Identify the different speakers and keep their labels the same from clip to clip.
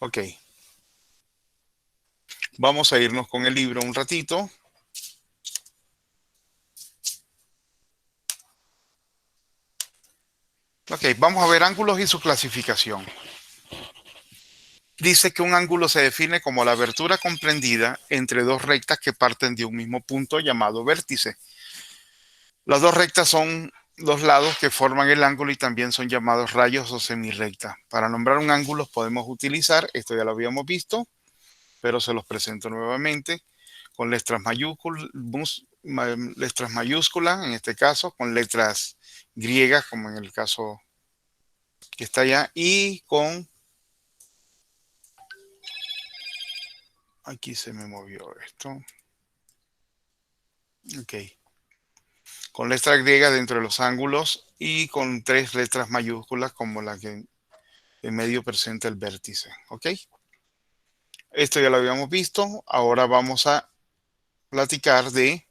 Speaker 1: Ok. Vamos a irnos con el libro un ratito. Ok, vamos a ver ángulos y su clasificación. Dice que un ángulo se define como la abertura comprendida entre dos rectas que parten de un mismo punto llamado vértice. Las dos rectas son dos lados que forman el ángulo y también son llamados rayos o semirrecta. Para nombrar un ángulo podemos utilizar, esto ya lo habíamos visto, pero se los presento nuevamente, con letras mayúsculas, en este caso, con letras griegas, como en el caso que está allá, y con, aquí se me movió esto, ok, con letras griegas dentro de los ángulos y con tres letras mayúsculas como la que en medio presenta el vértice, ok. Esto ya lo habíamos visto, ahora vamos a platicar de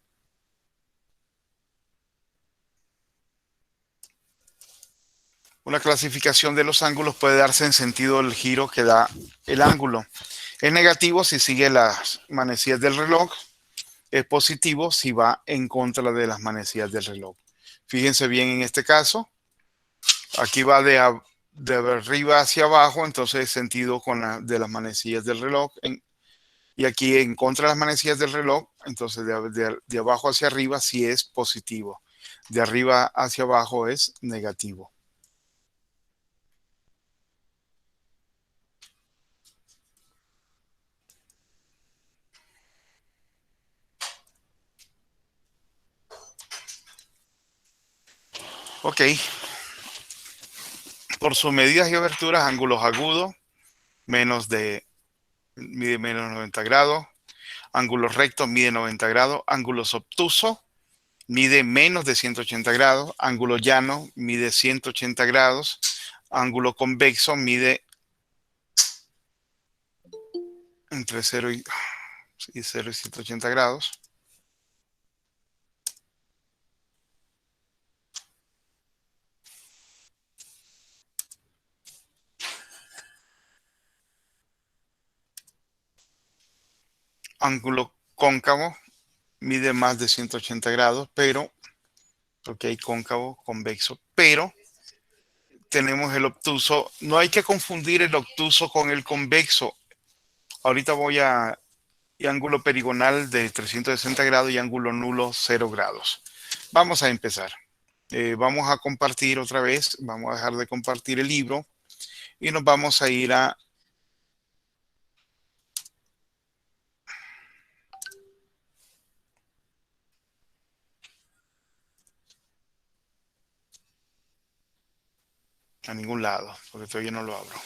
Speaker 1: una clasificación de los ángulos. Puede darse en sentido del giro que da el ángulo. Es negativo si sigue las manecillas del reloj. Es positivo si va en contra de las manecillas del reloj. Fíjense bien en este caso. Aquí va de arriba hacia abajo, entonces sentido de las manecillas del reloj. Y aquí en contra de las manecillas del reloj, entonces de abajo hacia arriba sí es positivo. De arriba hacia abajo es negativo. Ok, por sus medidas y aberturas, ángulos agudos, mide menos 90 grados, ángulos rectos mide 90 grados, ángulos obtusos mide menos de 180 grados, ángulo llano mide 180 grados, ángulo convexo mide entre 0 y 180 grados, ángulo cóncavo mide más de 180 grados, pero, ok, cóncavo, convexo, pero tenemos el obtuso. No hay que confundir el obtuso con el convexo. Ahorita voy a y ángulo perigonal de 360 grados y ángulo nulo 0 grados. Vamos a empezar. Vamos a compartir otra vez, vamos a dejar de compartir el libro y nos vamos a ir a ningún lado, porque todavía no lo abro.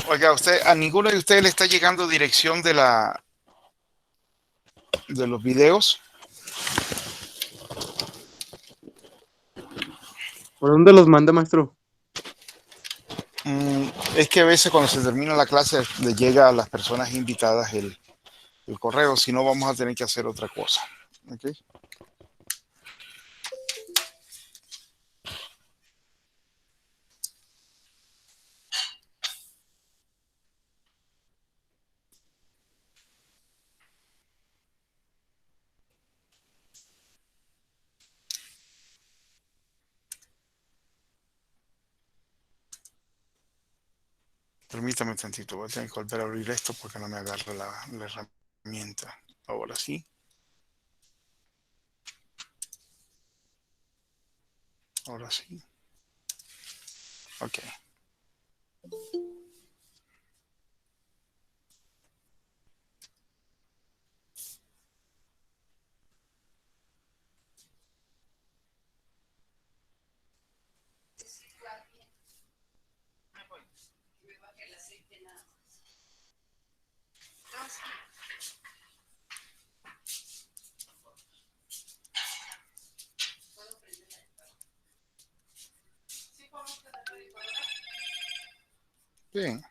Speaker 1: Oiga, a ninguno de ustedes le está llegando dirección de los videos.
Speaker 2: ¿Por dónde los manda, maestro?
Speaker 1: Es que a veces cuando se termina la clase le llega a las personas invitadas el correo, si no vamos a tener que hacer otra cosa. ¿Okay? Permítame tantito, voy a tener que volver a abrir esto porque no me agarra la herramienta. Ahora sí. Ahora sí. Ok. Bien.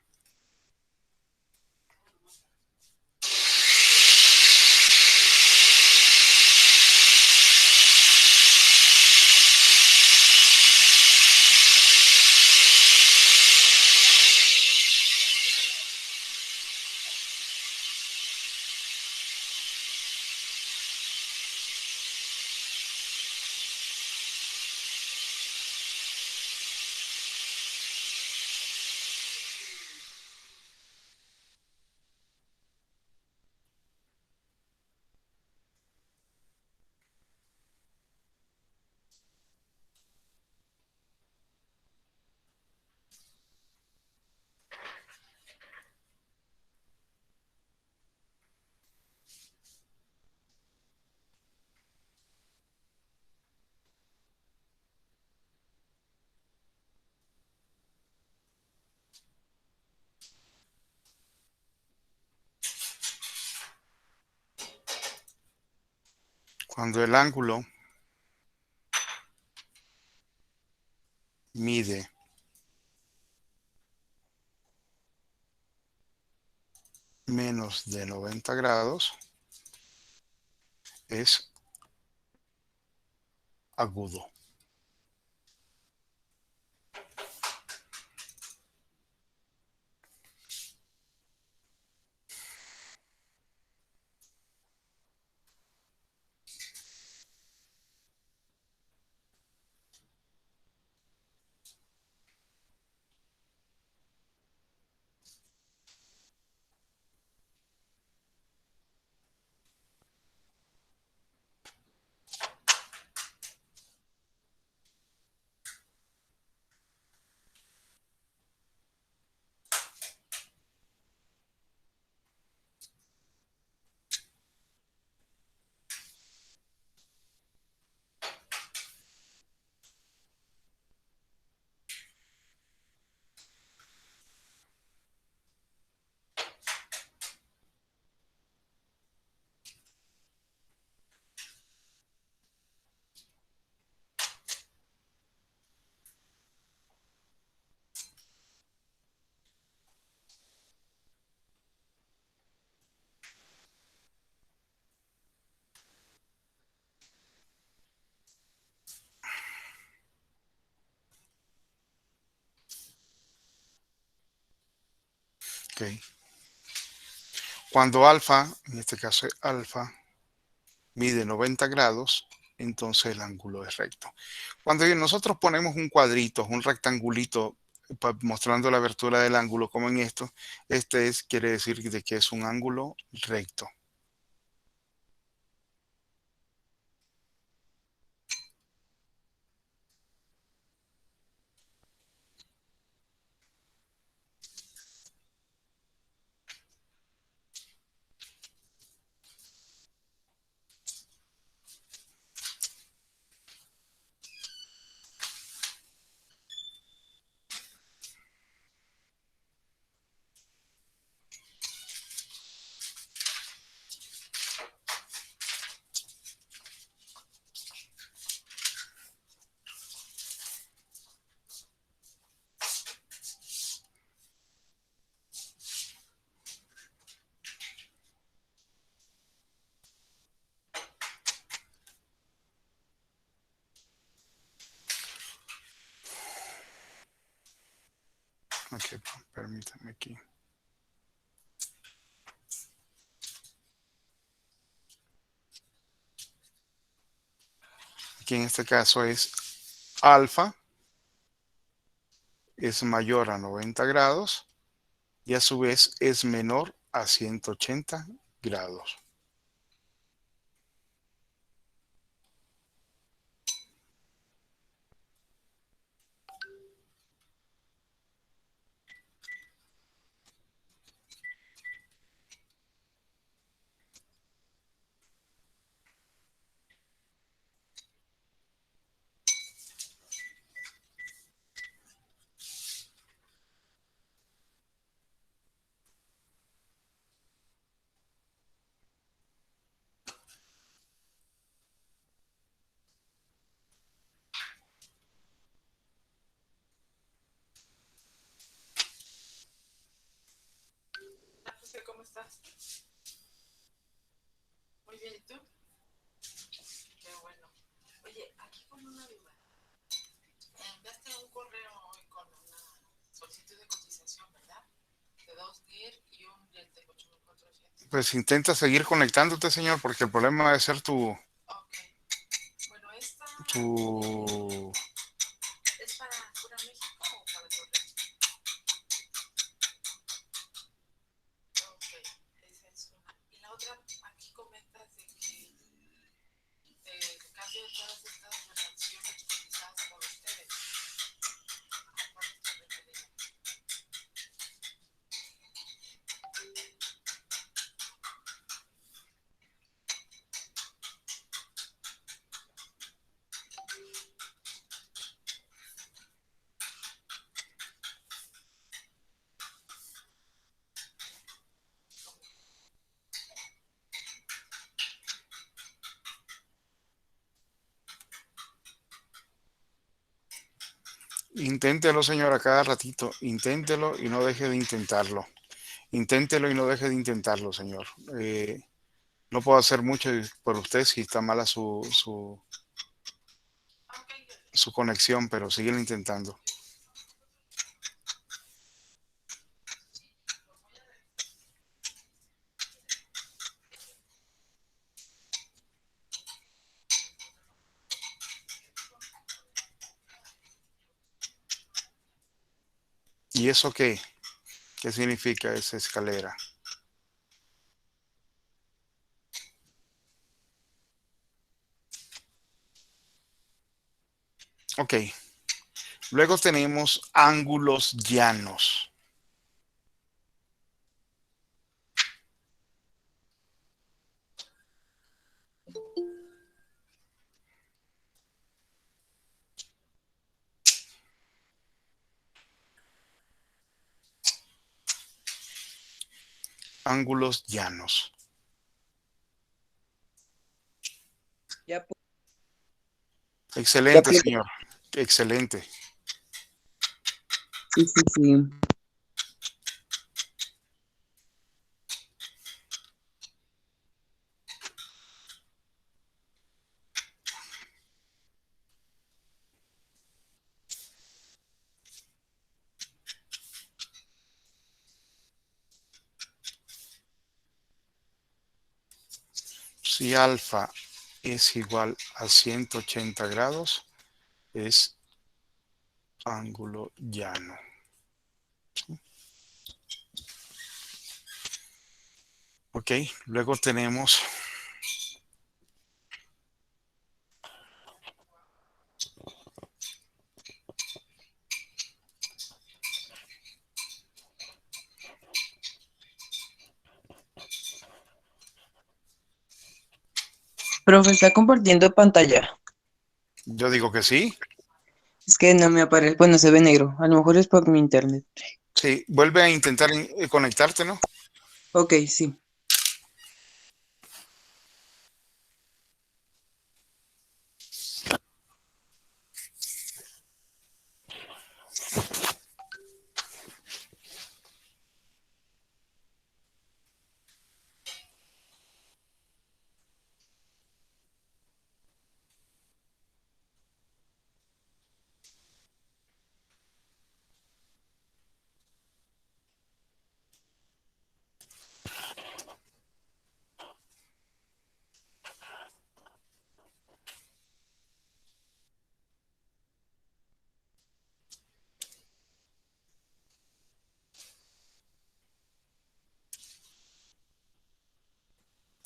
Speaker 1: Cuando el ángulo mide menos de 90 grados, es agudo. ¿Ok? Cuando alfa, en este caso es alfa, mide 90 grados, entonces el ángulo es recto. Cuando nosotros ponemos un cuadrito, un rectangulito mostrando la abertura del ángulo, como en esto, quiere decir de que es un ángulo recto. Ok, permítame aquí. Aquí en este caso es alfa, es mayor a 90 grados y a su vez es menor a 180 grados.
Speaker 3: ¿cómo estás? Muy bien, ¿y tú? Qué bueno. Oye, aquí con una duda. Enviaste un correo hoy con una solicitud de cotización, ¿verdad? De 2 NIR y un diente 8400.
Speaker 1: Pues intenta seguir conectándote, señor, porque el problema debe ser
Speaker 3: Ok. Bueno, esta
Speaker 1: tu,
Speaker 3: es para pura México o para todo el resto. Ok, esa es una. Y la otra, aquí comentas de que el cambio de todas estas refacciones cotizadas por ustedes. ¿A cuáles te refieres?
Speaker 1: inténtelo, señor, a cada ratito. Inténtelo y no deje de intentarlo. Inténtelo y no deje de intentarlo, señor. No puedo hacer mucho por usted si está mala su conexión, pero síguelo intentando. ¿Y eso qué? ¿Qué significa esa escalera? Ok. Luego tenemos ángulos llanos. Ángulos llanos.
Speaker 2: Ya, ya
Speaker 1: Excelente,
Speaker 2: pude.
Speaker 1: señor. Excelente.
Speaker 2: Sí, sí, sí.
Speaker 1: Si alfa es igual a 180 grados, es ángulo llano. Ok, luego tenemos
Speaker 4: Profe, está compartiendo pantalla.
Speaker 1: yo digo que sí.
Speaker 4: Es que no me aparece. Bueno, se ve negro. A lo mejor es por mi internet.
Speaker 1: Sí, vuelve a intentar conectarte, ¿no?
Speaker 4: Ok, sí.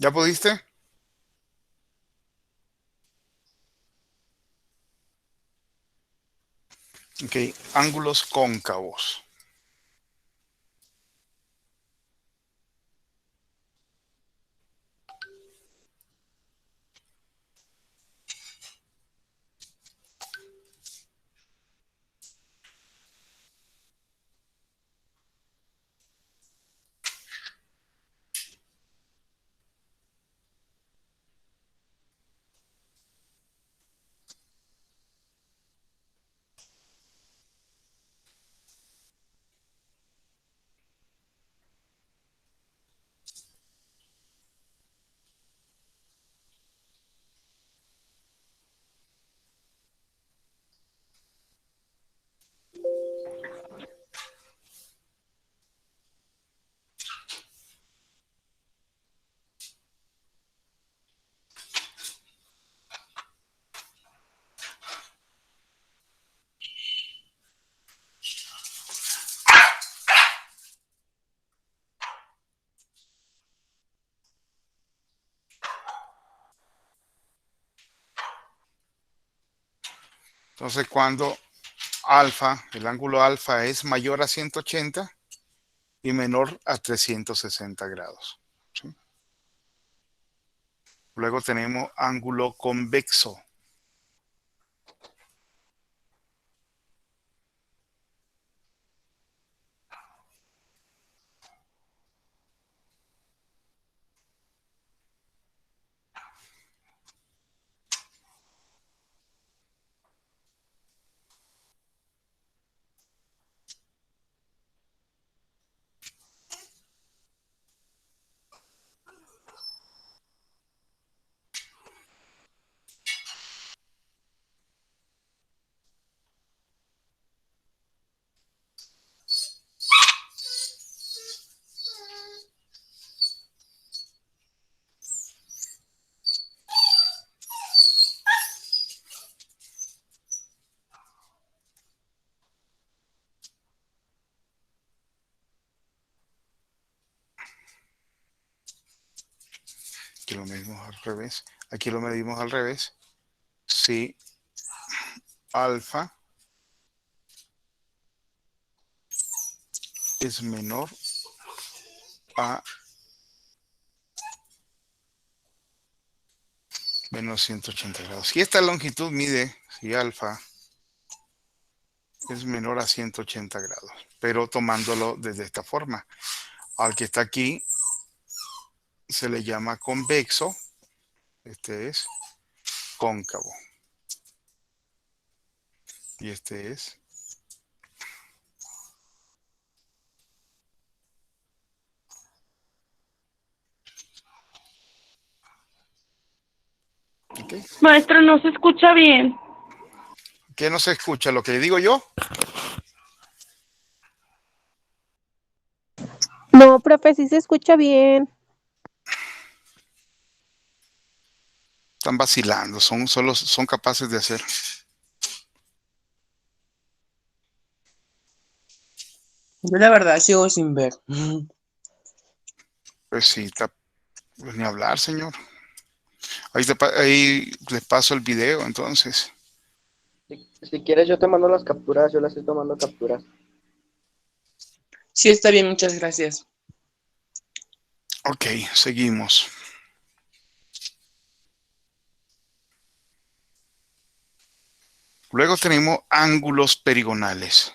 Speaker 1: ¿Ya pudiste? Ok, ángulos cóncavos. Entonces, cuando alfa, el ángulo alfa es mayor a 180 y menor a 360 grados. ¿Sí? Luego tenemos ángulo convexo. Aquí lo medimos al revés. Aquí lo medimos al revés. Si alfa es menor a menos 180 grados. Si esta longitud mide, si alfa es menor a 180 grados, pero tomándolo desde esta forma. Al que está aquí se le llama convexo. Este es cóncavo. Y este es ¿ok?
Speaker 5: Maestra, no se escucha bien.
Speaker 1: ¿Qué no se escucha? ¿Lo que digo yo?
Speaker 6: No, profe, sí se escucha bien.
Speaker 1: Están vacilando, son capaces de hacer.
Speaker 4: Yo la verdad sigo sin ver.
Speaker 1: Pues sí, pues ni hablar, señor. Ahí les paso el video, entonces.
Speaker 2: Si quieres, yo te mando las capturas, yo las estoy tomando capturas.
Speaker 4: Sí, está bien, muchas gracias.
Speaker 1: Ok, seguimos. Luego tenemos ángulos perigonales.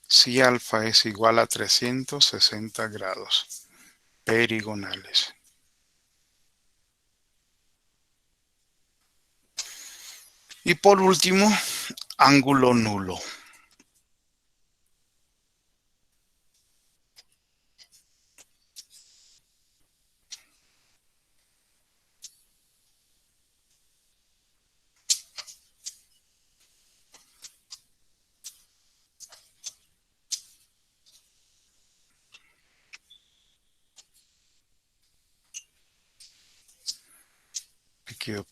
Speaker 1: Si alfa es igual a 360 grados perigonales. Y por último, ángulo nulo. Aquí yo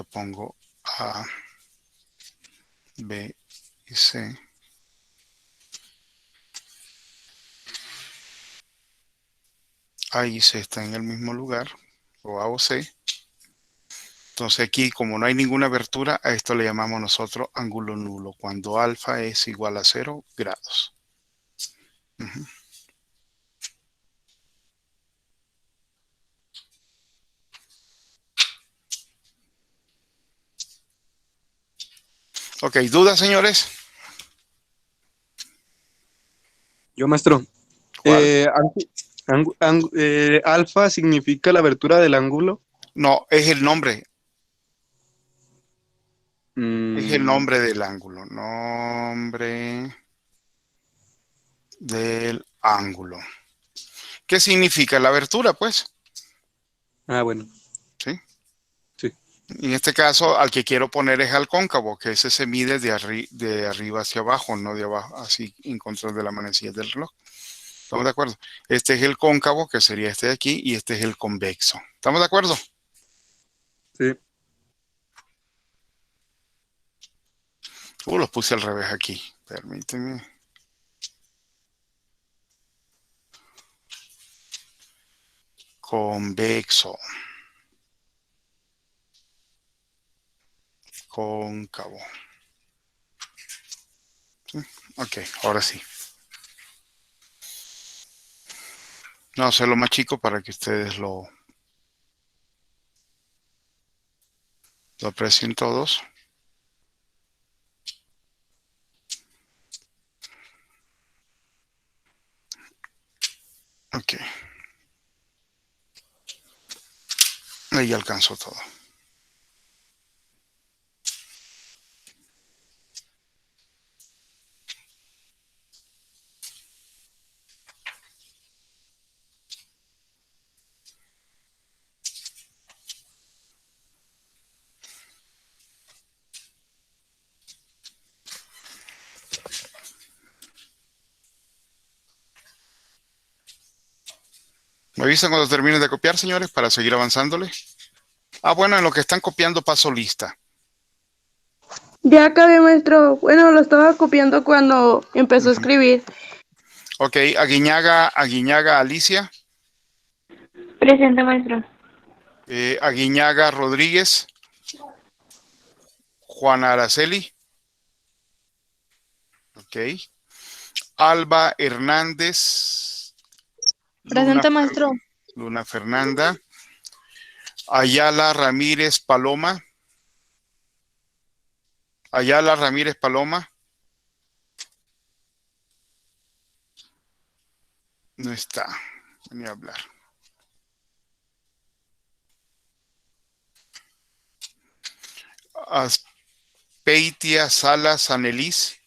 Speaker 1: pongo A, B y C. Ahí C está en el mismo lugar, o A o C. Entonces aquí, como no hay ninguna abertura, a esto le llamamos nosotros ángulo nulo, cuando alfa es igual a 0 grados. Uh-huh. Ok, ¿dudas, señores?
Speaker 7: Yo, maestro.
Speaker 1: ¿Cuál?
Speaker 7: Alfa significa la abertura del ángulo.
Speaker 1: No, es el nombre. Es el nombre del ángulo. Nombre del ángulo. ¿Qué significa la abertura, pues?
Speaker 7: Bueno.
Speaker 1: ¿Sí?
Speaker 7: Sí.
Speaker 1: En este caso, al que quiero poner es al cóncavo, que ese se mide de arriba hacia abajo, no de abajo, así en contra de la manecilla del reloj. ¿Estamos de acuerdo? Este es el cóncavo, que sería este de aquí, y este es el convexo. ¿Estamos de acuerdo?
Speaker 7: Sí.
Speaker 1: Los puse al revés aquí. Permíteme. Convexo. Cóncavo. ¿Sí? Ok, ahora sí. No, hacerlo más chico para que ustedes lo aprecien todos. Ok. Ahí alcanzó todo. ¿Me avisan cuando terminen de copiar, señores, para seguir avanzándole? Bueno, en lo que están copiando paso lista.
Speaker 5: Ya acabé, maestro. Bueno, lo estaba copiando cuando empezó a escribir.
Speaker 1: Ok, Aguiñaga Alicia.
Speaker 5: Presente, maestro.
Speaker 1: Aguiñaga Rodríguez. Juana Araceli. Ok. Alba Hernández.
Speaker 6: Presente, maestro.
Speaker 1: Luna Fernanda. Ayala Ramírez Paloma. Ayala Ramírez Paloma. No está. Ni hablar. Aspeitia Salas Anelis.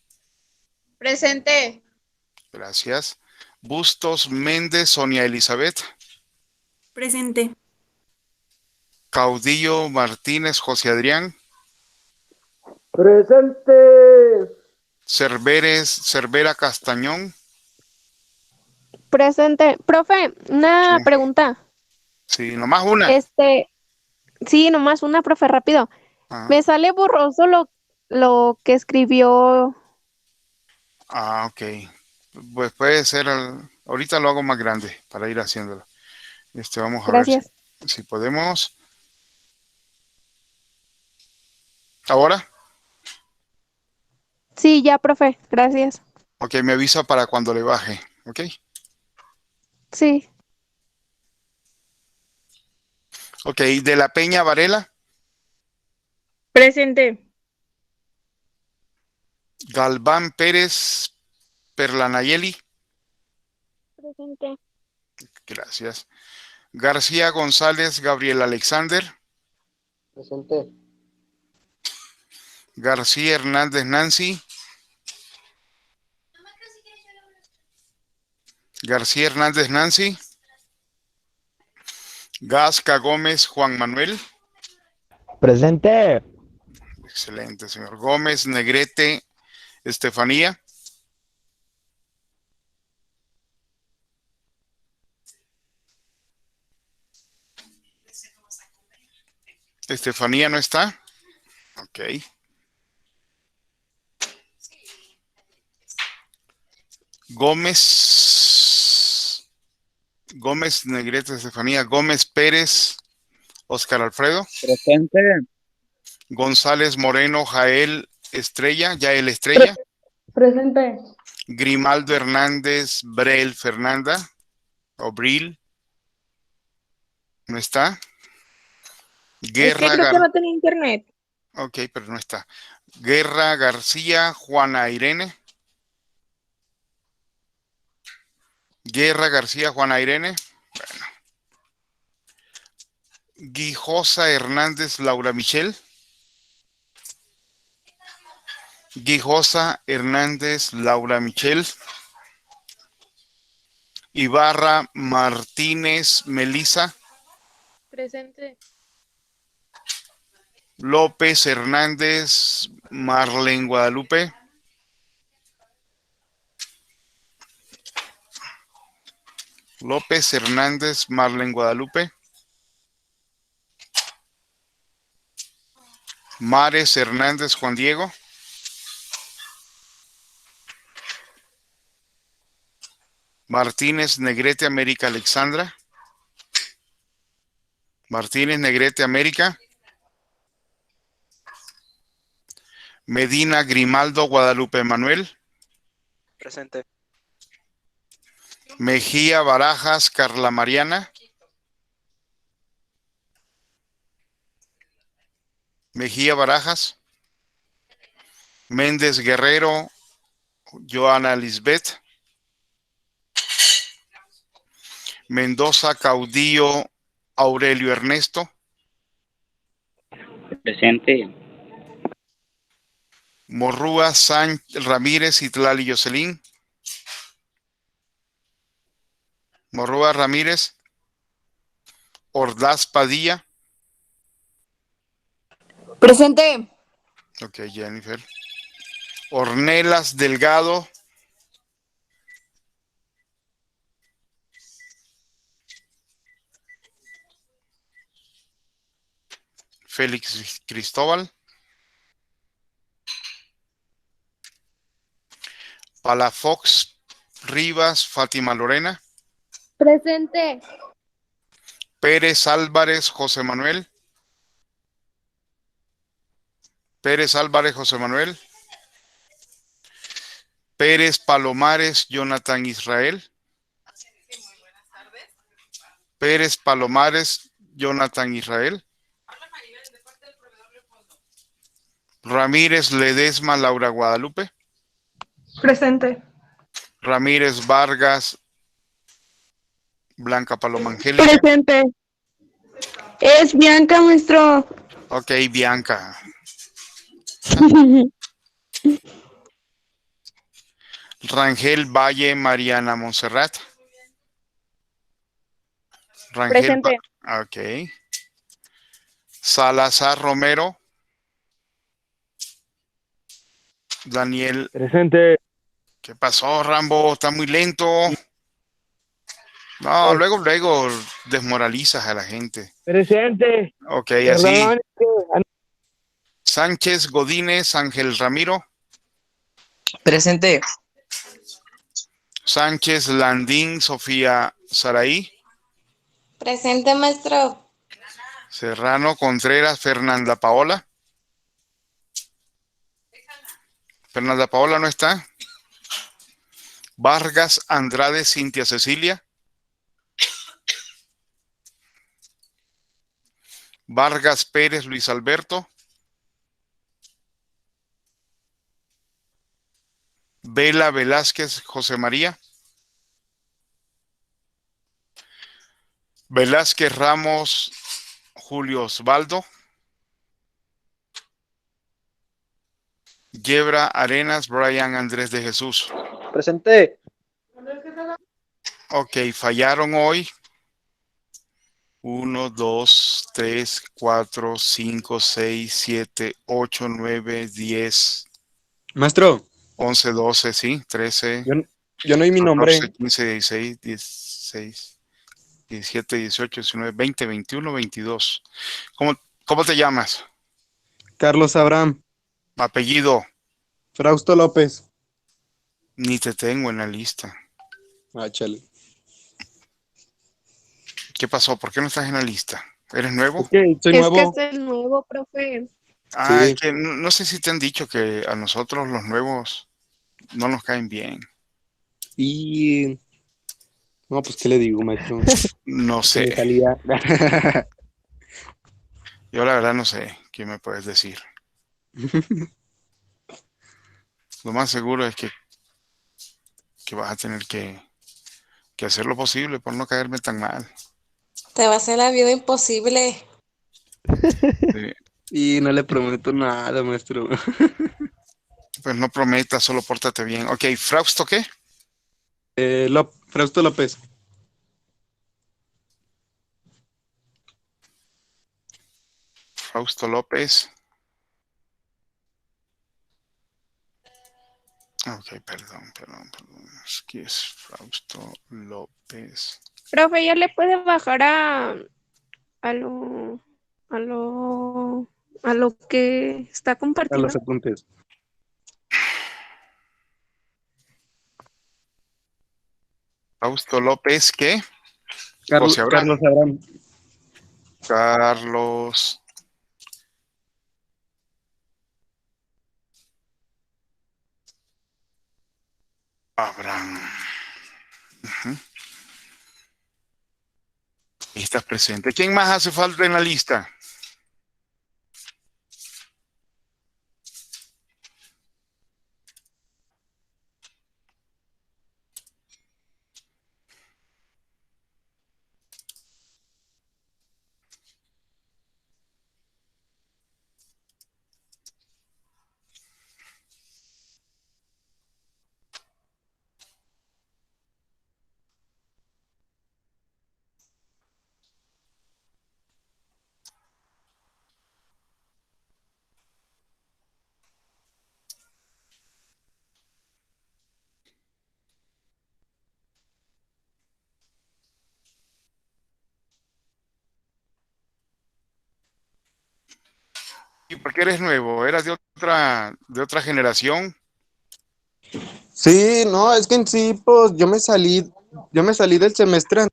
Speaker 6: Presente.
Speaker 1: Gracias. Bustos Méndez Sonia Elizabeth.
Speaker 5: Presente.
Speaker 1: Caudillo Martínez José Adrián.
Speaker 2: ¡Presente!
Speaker 1: Cervera Castañón.
Speaker 6: Presente. Profe,
Speaker 1: Sí,
Speaker 6: una pregunta.
Speaker 1: sí, nomás una.
Speaker 6: Sí, nomás una, profe, rápido.
Speaker 1: Ah,
Speaker 6: Me sale borroso lo que escribió.
Speaker 1: ok. Pues puede ser, ahorita lo hago más grande para ir haciéndolo. Vamos a ver
Speaker 6: Gracias.
Speaker 1: si podemos. ¿Ahora?
Speaker 6: Sí, ya, profe. Gracias.
Speaker 1: Ok, me avisa para cuando le baje. Ok.
Speaker 6: Sí.
Speaker 1: Ok, de la Peña Varela.
Speaker 5: Presente.
Speaker 1: Galván Pérez Perlanayeli.
Speaker 6: Presente.
Speaker 1: Gracias. García González Gabriel Alexander.
Speaker 2: Presente.
Speaker 1: García Hernández Nancy. García Hernández Nancy. Gasca Gómez Juan Manuel.
Speaker 8: Presente.
Speaker 1: Excelente, señor. Gómez Negrete Estefanía. Estefanía no está. Ok. Gómez Negrete Estefanía. Gómez Pérez Oscar Alfredo.
Speaker 8: Presente.
Speaker 1: González Moreno Jael Estrella. Yael Estrella.
Speaker 5: Presente.
Speaker 1: Grimaldo Hernández Brel Fernanda. O Bril. No está.
Speaker 5: Es que creo que no tenía internet.
Speaker 1: Ok, pero no está. Guerra García Juana Irene. Guerra García Juana Irene. Bueno. Guijosa Hernández Laura Michelle. Guijosa Hernández Laura Michel. Ibarra Martínez Melisa.
Speaker 6: Presente.
Speaker 1: López Hernández Marlene Guadalupe. López Hernández Marlene Guadalupe. Mares Hernández Juan Diego. Martínez Negrete América Alexandra. Martínez Negrete América. Medina Grimaldo Guadalupe Manuel.
Speaker 2: Presente.
Speaker 1: Mejía Barajas Carla Mariana. Mejía Barajas. Méndez Guerrero Joana Lisbeth. Mendoza Caudillo Aurelio Ernesto.
Speaker 9: Presente.
Speaker 1: Morrúa Ramírez Itlali Jocelyn. Morrúa Ramírez. Ordaz Padilla.
Speaker 5: Presente.
Speaker 1: Ok, Jennifer. Ornelas Delgado. Félix Cristóbal. Palafox Rivas Fátima Lorena.
Speaker 6: Presente.
Speaker 1: Pérez Álvarez José Manuel. Pérez Álvarez José Manuel. Pérez Palomares Jonathan Israel. Pérez Palomares Jonathan Israel. Ramírez Ledesma Laura Guadalupe.
Speaker 5: Presente.
Speaker 1: Ramírez Vargas Blanca Paloma Angélica.
Speaker 5: Presente. Es Bianca, maestro.
Speaker 1: Ok, Bianca. Rangel Valle Mariana Montserrat. Rangel
Speaker 6: Presente.
Speaker 1: ok. Salazar Romero. Daniel.
Speaker 8: Presente.
Speaker 1: ¿Qué pasó, Rambo? Está muy lento. No, luego desmoralizas a la gente.
Speaker 8: Presente.
Speaker 1: Ok, así.
Speaker 8: Perdón.
Speaker 1: Sánchez Godínez Ángel Ramiro.
Speaker 4: Presente.
Speaker 1: Sánchez Landín Sofía Saraí.
Speaker 6: Presente, maestro.
Speaker 1: Serrano Contreras Fernanda Paola. Fernanda Paola no está. Vargas Andrade Cintia Cecilia. Vargas Pérez Luis Alberto. Vela Velázquez José María. Velázquez Ramos Julio Osvaldo. Yebra Arenas Brian Andrés de Jesús.
Speaker 2: Presente.
Speaker 1: Ok, fallaron hoy. 1, 2, 3, 4, 5, 6, 7, 8, 9, 10,
Speaker 7: Maestro,
Speaker 1: 11, 12, sí, 13,
Speaker 7: yo no oí mi nombre.
Speaker 1: 14, 15, 16, 16, 17, 18, 19, 20, 21, 22. ¿Cómo te llamas?
Speaker 7: Carlos Abraham.
Speaker 1: Apellido.
Speaker 7: Frausto López.
Speaker 1: Ni te tengo en la lista.
Speaker 7: Ah, chale.
Speaker 1: ¿Qué pasó? ¿Por qué no estás en la lista? ¿Eres nuevo?
Speaker 7: Es que soy
Speaker 6: Es
Speaker 7: nuevo.
Speaker 6: que es el nuevo, profe.
Speaker 1: Ah,
Speaker 7: Sí.
Speaker 1: es que no sé si te han dicho que a nosotros los nuevos no nos caen bien.
Speaker 7: Y... No, pues, ¿qué le digo, maestro?
Speaker 1: No
Speaker 7: Me
Speaker 1: sé.
Speaker 7: salía.
Speaker 1: Yo la verdad no sé qué me puedes decir. Lo más seguro es que vas a tener que hacer lo posible por no caerme tan mal.
Speaker 6: Te va a hacer la vida imposible.
Speaker 1: Sí.
Speaker 7: Y no le prometo nada, maestro.
Speaker 1: Pues no prometas, solo pórtate bien. Ok, Frausto, ¿qué?
Speaker 7: Frausto López.
Speaker 1: Frausto López. Ok, perdón. Aquí es Frausto López.
Speaker 6: Profe, ya le puede bajar a lo, a lo, a lo que está
Speaker 7: A los
Speaker 6: compartiendo.
Speaker 7: apuntes.
Speaker 1: Frausto López, ¿qué? José Abraham.
Speaker 7: Carlos Abraham.
Speaker 1: Carlos Abraham. Ujú. Ahí estás presente. ¿Quién más hace falta en la lista? ¿Y por qué eres nuevo? ¿Eras de otra generación?
Speaker 7: Sí, no, es que en sí, pues yo me salí del semestre.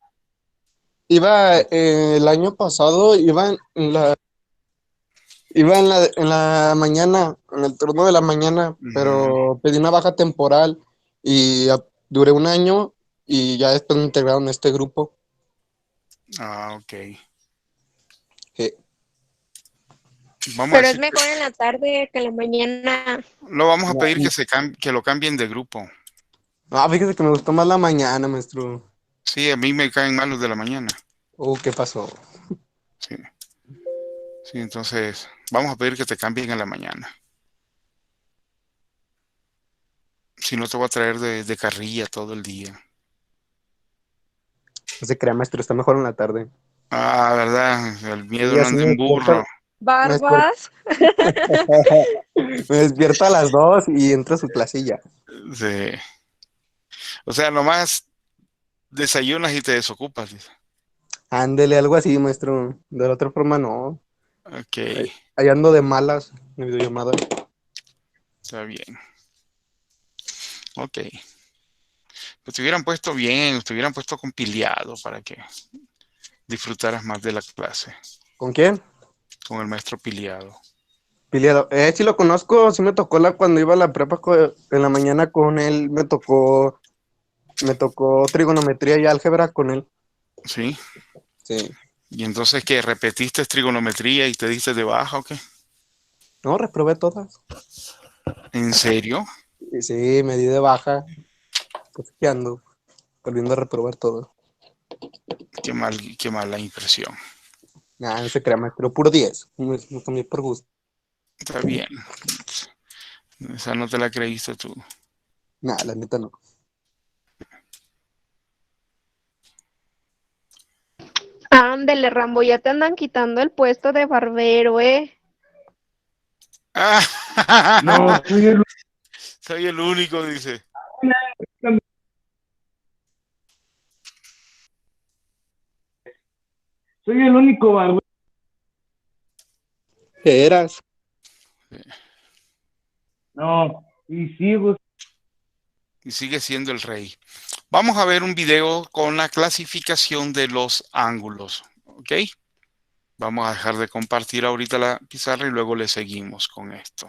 Speaker 7: Iba el año pasado, iba en la mañana, en el turno de la mañana,
Speaker 1: Ujú.
Speaker 7: pero pedí una baja temporal y duré un año y ya después me integraron a este grupo.
Speaker 1: Ah, ok.
Speaker 7: que-
Speaker 1: Vamos a
Speaker 6: Pero es
Speaker 1: decir,
Speaker 6: mejor en la tarde que en la mañana.
Speaker 1: no vamos a
Speaker 7: no,
Speaker 1: pedir que lo cambien de grupo.
Speaker 7: fíjese que me gustó más la mañana, maestro.
Speaker 1: Sí, a mí me caen mal los de la mañana.
Speaker 7: ¿Qué pasó?
Speaker 1: Sí, sí, entonces vamos a pedir que te cambien a la mañana. Si no, te voy a traer de carrilla todo el día.
Speaker 7: No se crea, maestro, está mejor en la tarde.
Speaker 1: Ah, ¿verdad? El miedo
Speaker 7: Y
Speaker 1: no
Speaker 7: así
Speaker 1: anda en burro.
Speaker 7: me despierta,
Speaker 6: Barbas.
Speaker 7: me despierta a las 2 y entro a su clasilla.
Speaker 1: Sí. O sea, nomás desayunas y te desocupas. Dice.
Speaker 7: Ándele, algo así, maestro. De la otra forma, no.
Speaker 1: Ok,
Speaker 7: Ahí ando de malas en videollamada.
Speaker 1: está bien. Ok. Pues te hubieran puesto bien, te hubieran puesto compiliado para que disfrutaras más de la clase
Speaker 7: ¿Con quién?
Speaker 1: con el maestro piliado.
Speaker 7: Piliado. Sí lo conozco, sí me tocó cuando iba a la prepa en la mañana con él, me tocó trigonometría y álgebra con él.
Speaker 1: ¿Sí?
Speaker 7: Sí.
Speaker 1: Y entonces, ¿qué? ¿Repetiste trigonometría y te diste de baja o qué?
Speaker 7: No, reprobé todas.
Speaker 1: ¿En serio?
Speaker 7: Y sí, me di de baja. Pues que ando, volviendo a reprobar todo.
Speaker 1: Qué mala impresión.
Speaker 7: Nada, no se crea, maestro, puro 10. Me cambié por gusto.
Speaker 1: Está bien. Esa no te la creíste tú.
Speaker 7: Nada, la neta no.
Speaker 6: Ándele, Rambo, ya te andan quitando el puesto de barbero, ¿eh?
Speaker 1: No, soy el único, dice.
Speaker 9: Soy el único barbero.
Speaker 7: ¿Qué eras?
Speaker 9: No, y sigo.
Speaker 1: Y sigue siendo el rey. Vamos a ver un video con la clasificación de los ángulos. ¿Ok? Vamos a dejar de compartir ahorita la pizarra y luego le seguimos con esto.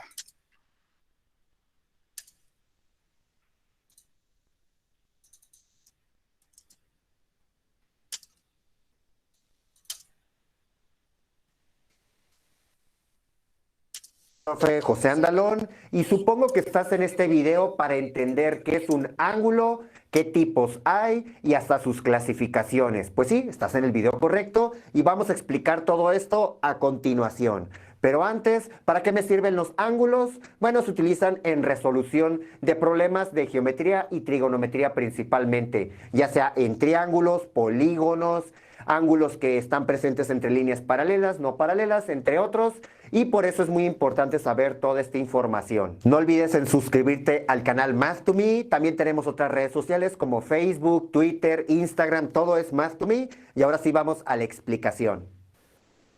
Speaker 10: Profe José Andalón, y supongo que estás en este video para entender qué es un ángulo, qué tipos hay y hasta sus clasificaciones. Pues sí, estás en el video correcto y vamos a explicar todo esto a continuación. Pero antes, ¿para qué me sirven los ángulos? Bueno, se utilizan en resolución de problemas de geometría y trigonometría principalmente, ya sea en triángulos, polígonos, ángulos que están presentes entre líneas paralelas, no paralelas, entre otros, y por eso es muy importante saber toda esta información. No olvides en suscribirte al canal Math2Me, también tenemos otras redes sociales como Facebook, Twitter, Instagram, todo es Math2Me, y ahora sí vamos a la explicación.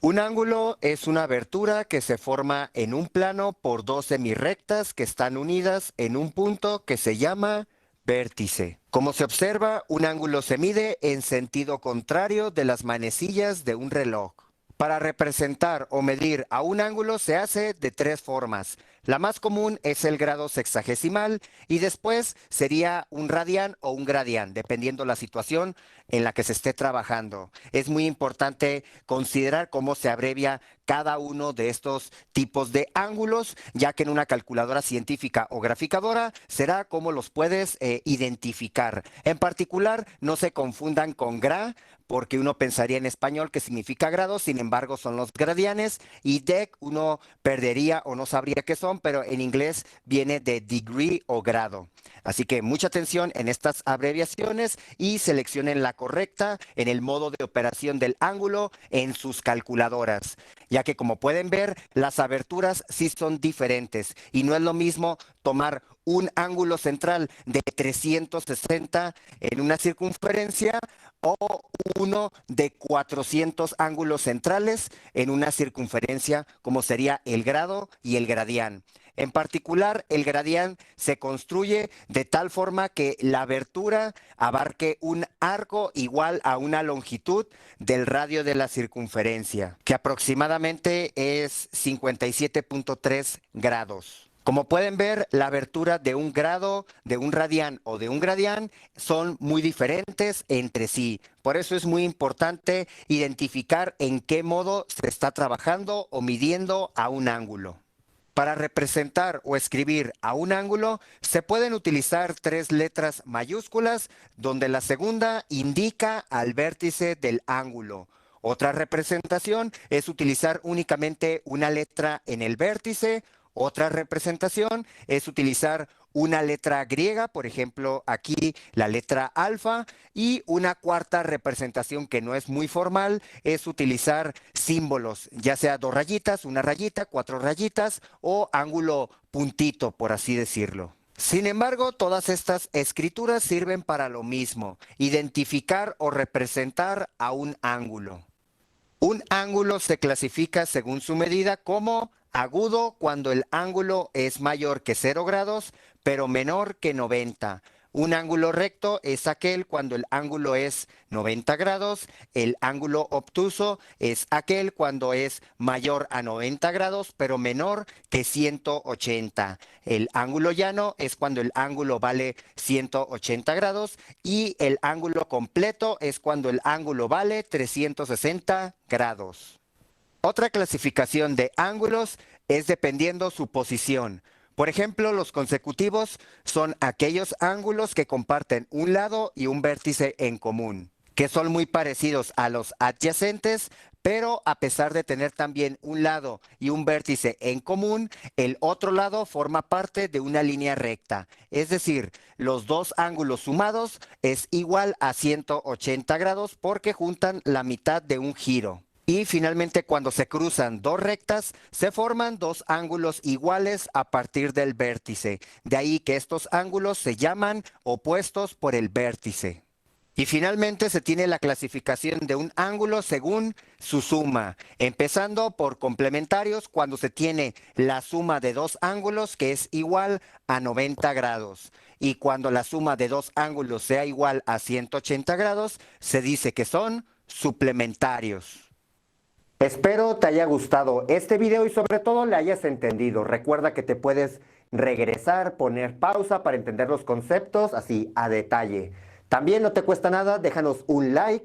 Speaker 10: Un ángulo es una abertura que se forma en un plano por dos semirrectas que están unidas en un punto que se llama vértice. Como se observa, un ángulo se mide en sentido contrario de las manecillas de un reloj. Para representar o medir a un ángulo se hace de tres formas. La más común es el grado sexagesimal y después sería un radián o un gradián, dependiendo la situación en la que se esté trabajando. Es muy importante considerar cómo se abrevia cada uno de estos tipos de ángulos, ya que en una calculadora científica o graficadora será cómo los puedes identificar. En particular, no se confundan con gra, porque uno pensaría en español que significa grados, sin embargo son los gradianes, y dec uno perdería o no sabría qué son, pero en inglés viene de degree o grado. Así que mucha atención en estas abreviaciones y seleccionen la correcta en el modo de operación del ángulo en sus calculadoras, ya que como pueden ver, las aberturas sí son diferentes y no es lo mismo tomar un ángulo central de 360 en una circunferencia o uno de 400 ángulos centrales en una circunferencia, como sería el grado y el gradián. En particular, el gradián se construye de tal forma que la abertura abarque un arco igual a una longitud del radio de la circunferencia, que aproximadamente es 57.3 grados. Como pueden ver, la abertura de un grado, de un radián o de un gradián son muy diferentes entre sí. Por eso es muy importante identificar en qué modo se está trabajando o midiendo a un ángulo. Para representar o escribir a un ángulo, se pueden utilizar tres letras mayúsculas, donde la segunda indica al vértice del ángulo. Otra representación es utilizar únicamente una letra en el vértice. Otra representación es utilizar una letra griega, por ejemplo, aquí la letra alfa, y una cuarta representación que no es muy formal es utilizar símbolos, ya sea 2 rayitas, 1 rayita, 4 rayitas o ángulo puntito, por así decirlo. Sin embargo, todas estas escrituras sirven para lo mismo, identificar o representar a un ángulo. Un ángulo se clasifica según su medida como agudo cuando el ángulo es mayor que 0 grados, pero menor que 90. Un ángulo recto es aquel cuando el ángulo es 90 grados. El ángulo obtuso es aquel cuando es mayor a 90 grados, pero menor que 180. El ángulo llano es cuando el ángulo vale 180 grados. Y el ángulo completo es cuando el ángulo vale 360 grados. Otra clasificación de ángulos es dependiendo su posición. Por ejemplo, los consecutivos son aquellos ángulos que comparten un lado y un vértice en común, que son muy parecidos a los adyacentes, pero a pesar de tener también un lado y un vértice en común, el otro lado forma parte de una línea recta. Es decir, los dos ángulos sumados es igual a 180 grados porque juntan la mitad de un giro. Y finalmente, cuando se cruzan dos rectas, se forman dos ángulos iguales a partir del vértice. De ahí que estos ángulos se llaman opuestos por el vértice. Y finalmente se tiene la clasificación de un ángulo según su suma, empezando por complementarios cuando se tiene la suma de dos ángulos que es igual a 90 grados. Y cuando la suma de dos ángulos sea igual a 180 grados, se dice que son suplementarios. Espero te haya gustado este video y sobre todo le hayas entendido. Recuerda que te puedes regresar, poner pausa para entender los conceptos así a detalle. También no te cuesta nada, déjanos un like,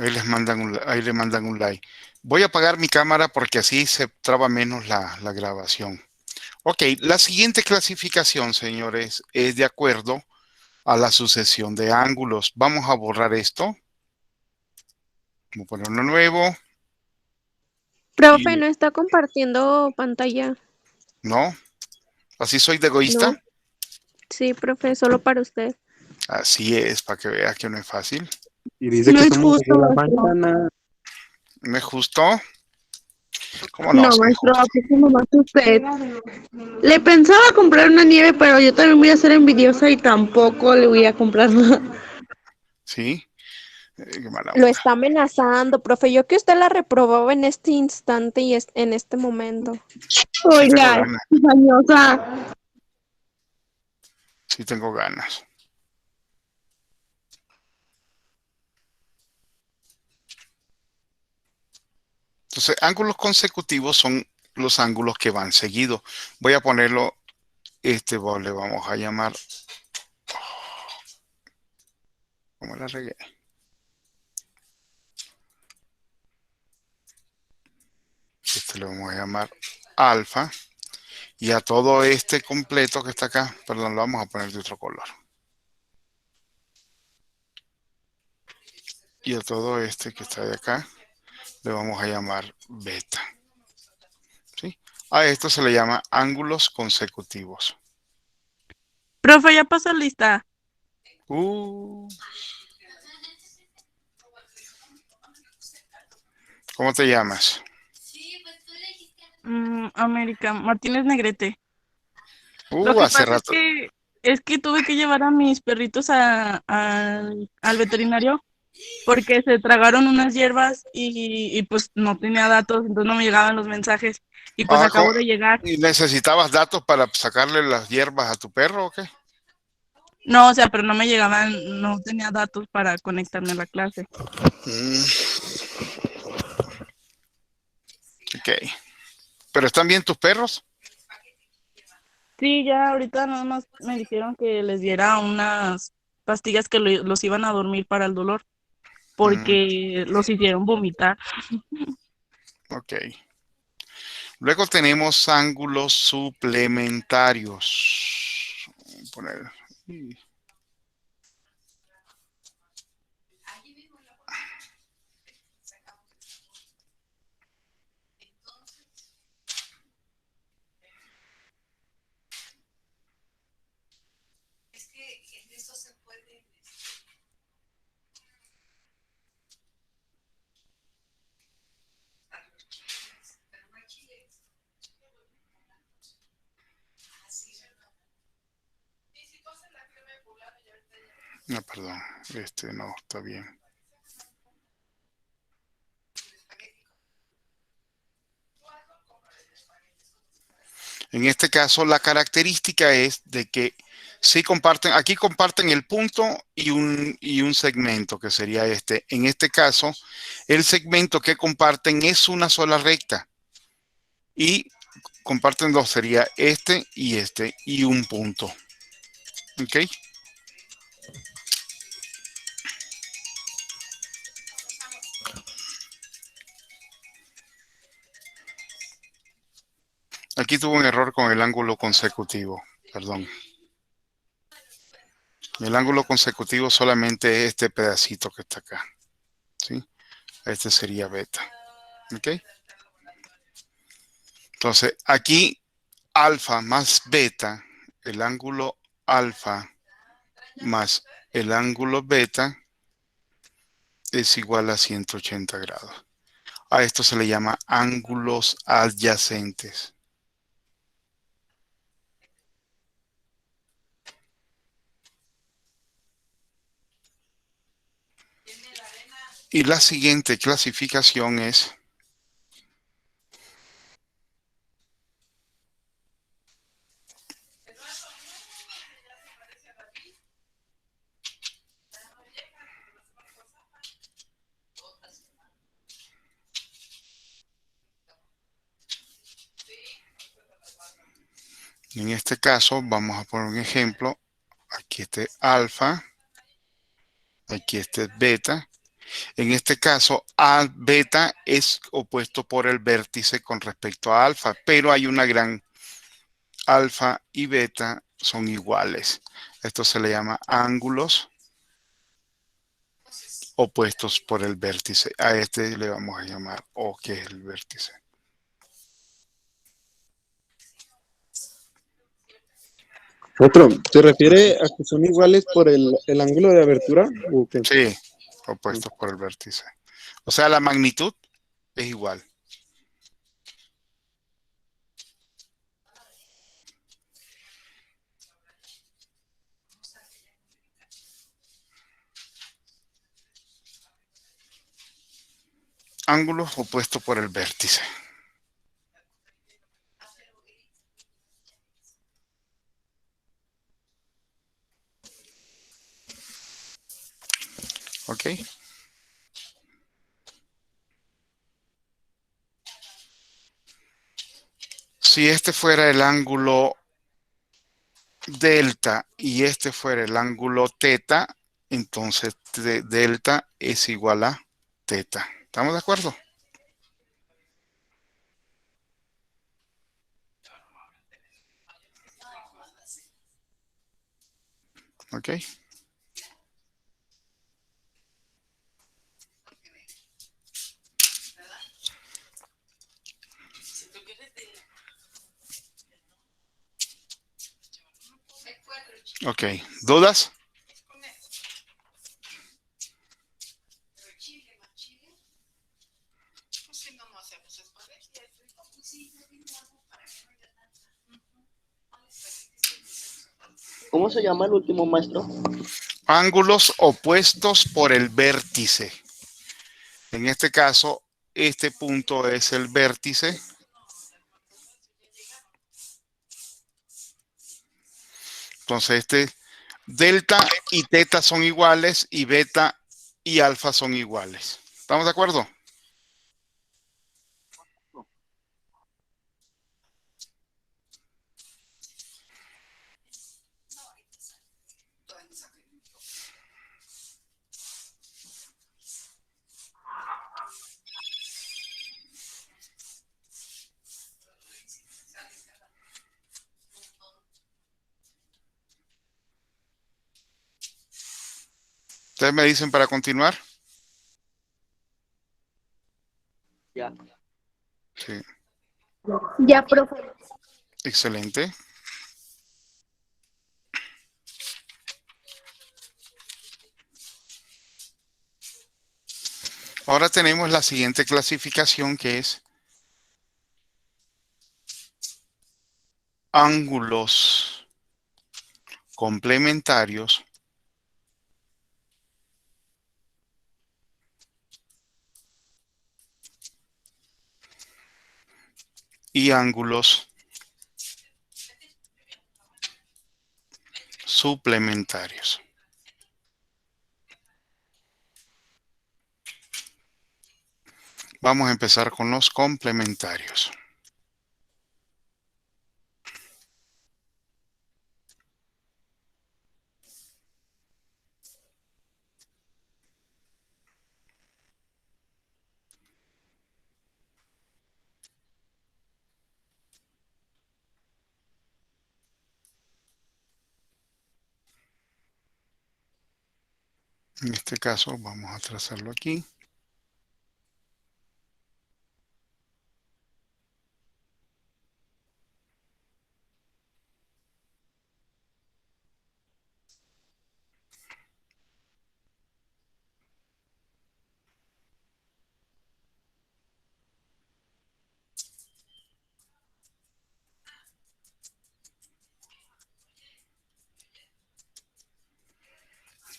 Speaker 1: Ahí le mandan un like. Voy a apagar mi cámara porque así se traba menos la grabación. Ok, la siguiente clasificación, señores, es de acuerdo a la sucesión de ángulos. Vamos a borrar esto. Vamos a poner uno nuevo.
Speaker 6: Profe, no está compartiendo pantalla.
Speaker 1: No, así soy de
Speaker 6: No.
Speaker 1: egoísta.
Speaker 6: Sí, profe, solo para usted.
Speaker 1: Así es, para que vea que no es fácil.
Speaker 7: Y dice
Speaker 5: No
Speaker 7: que
Speaker 5: es
Speaker 7: somos
Speaker 5: justo,
Speaker 7: de la
Speaker 5: maestro.
Speaker 7: mañana.
Speaker 1: ¿No es justo? ¿Cómo no?
Speaker 5: No,
Speaker 1: Sí es
Speaker 5: maestro,
Speaker 1: justo.
Speaker 5: ¿a poco nomás usted? Le pensaba comprar una nieve, pero yo también voy a ser envidiosa y tampoco le voy a comprar nada.
Speaker 1: Sí. Qué mala
Speaker 6: Lo
Speaker 1: onda.
Speaker 6: está amenazando, profe. Yo que usted la reprobaba en este instante y en este momento.
Speaker 1: Sí tengo
Speaker 5: Oiga,
Speaker 1: ganas.
Speaker 5: engañosa.
Speaker 1: Sí tengo ganas. Entonces, ángulos consecutivos son los ángulos que van seguidos. Voy a ponerlo, le vamos a llamar, ¿cómo la regué? Le vamos a llamar alfa. Y a todo este completo que está acá, perdón, lo vamos a poner de otro color. Y a todo este que está de acá, le vamos a llamar beta. ¿Sí? A esto se le llama ángulos consecutivos.
Speaker 11: Profe, ya pasó lista.
Speaker 1: ¿Cómo te llamas?
Speaker 11: América Martínez Negrete. Lo que
Speaker 1: Hace
Speaker 11: pasa
Speaker 1: rato.
Speaker 11: es que tuve que llevar a mis perritos al veterinario porque se tragaron unas hierbas y pues no tenía datos, entonces no me llegaban los mensajes. Y pues acabo de llegar.
Speaker 1: ¿Y necesitabas datos para sacarle las hierbas a tu perro o qué?
Speaker 11: No, o sea, pero no me llegaban, no tenía datos para conectarme a la clase.
Speaker 1: Ok. ¿Pero están bien tus perros?
Speaker 11: Sí, ya ahorita nada más me dijeron que les diera unas pastillas que los iban a dormir para el dolor, porque los hicieron vomitar.
Speaker 1: Ok. Luego tenemos ángulos suplementarios. Voy a poner. No, perdón. No, está bien. En este caso, la característica es de que sí comparten, aquí comparten el punto y un segmento que sería este. En este caso, el segmento que comparten es una sola recta. Y comparten dos, sería este y un punto. ¿Ok? Aquí tuve un error con el ángulo consecutivo, perdón. El ángulo consecutivo solamente es este pedacito que está acá. ¿Sí? Este sería beta. ¿Ok? Entonces, aquí alfa más beta, el ángulo alfa más el ángulo beta es igual a 180 grados. A esto se le llama ángulos adyacentes. Y la siguiente clasificación es en este caso vamos a poner un ejemplo. Aquí este alfa, aquí este beta. En este caso, beta es opuesto por el vértice con respecto a alfa, pero hay una gran alfa y beta son iguales. Esto se le llama ángulos opuestos por el vértice. A este le vamos a llamar O, que es el vértice.
Speaker 7: Otro, ¿se refiere a que son iguales por el ángulo de abertura? ¿O qué?
Speaker 1: Sí, opuestos por el vértice. O sea, la magnitud es igual. Ángulos opuestos por el vértice. ¿Ok? Si este fuera el ángulo delta y este fuera el ángulo teta, entonces delta es igual a teta. ¿Estamos de acuerdo? ¿Ok? Ok, ¿dudas?
Speaker 2: ¿Cómo se llama el último, maestro?
Speaker 1: Ángulos opuestos por el vértice. En este caso, este punto es el vértice. Entonces, delta y teta son iguales y beta y alfa son iguales. ¿Estamos de acuerdo? ¿Ustedes me dicen para continuar?
Speaker 2: Ya.
Speaker 1: Sí,
Speaker 5: Ya, profe.
Speaker 1: excelente. Ahora tenemos la siguiente clasificación, que es ángulos complementarios y ángulos suplementarios. Vamos a empezar con los complementarios. En este caso, vamos a trazarlo aquí.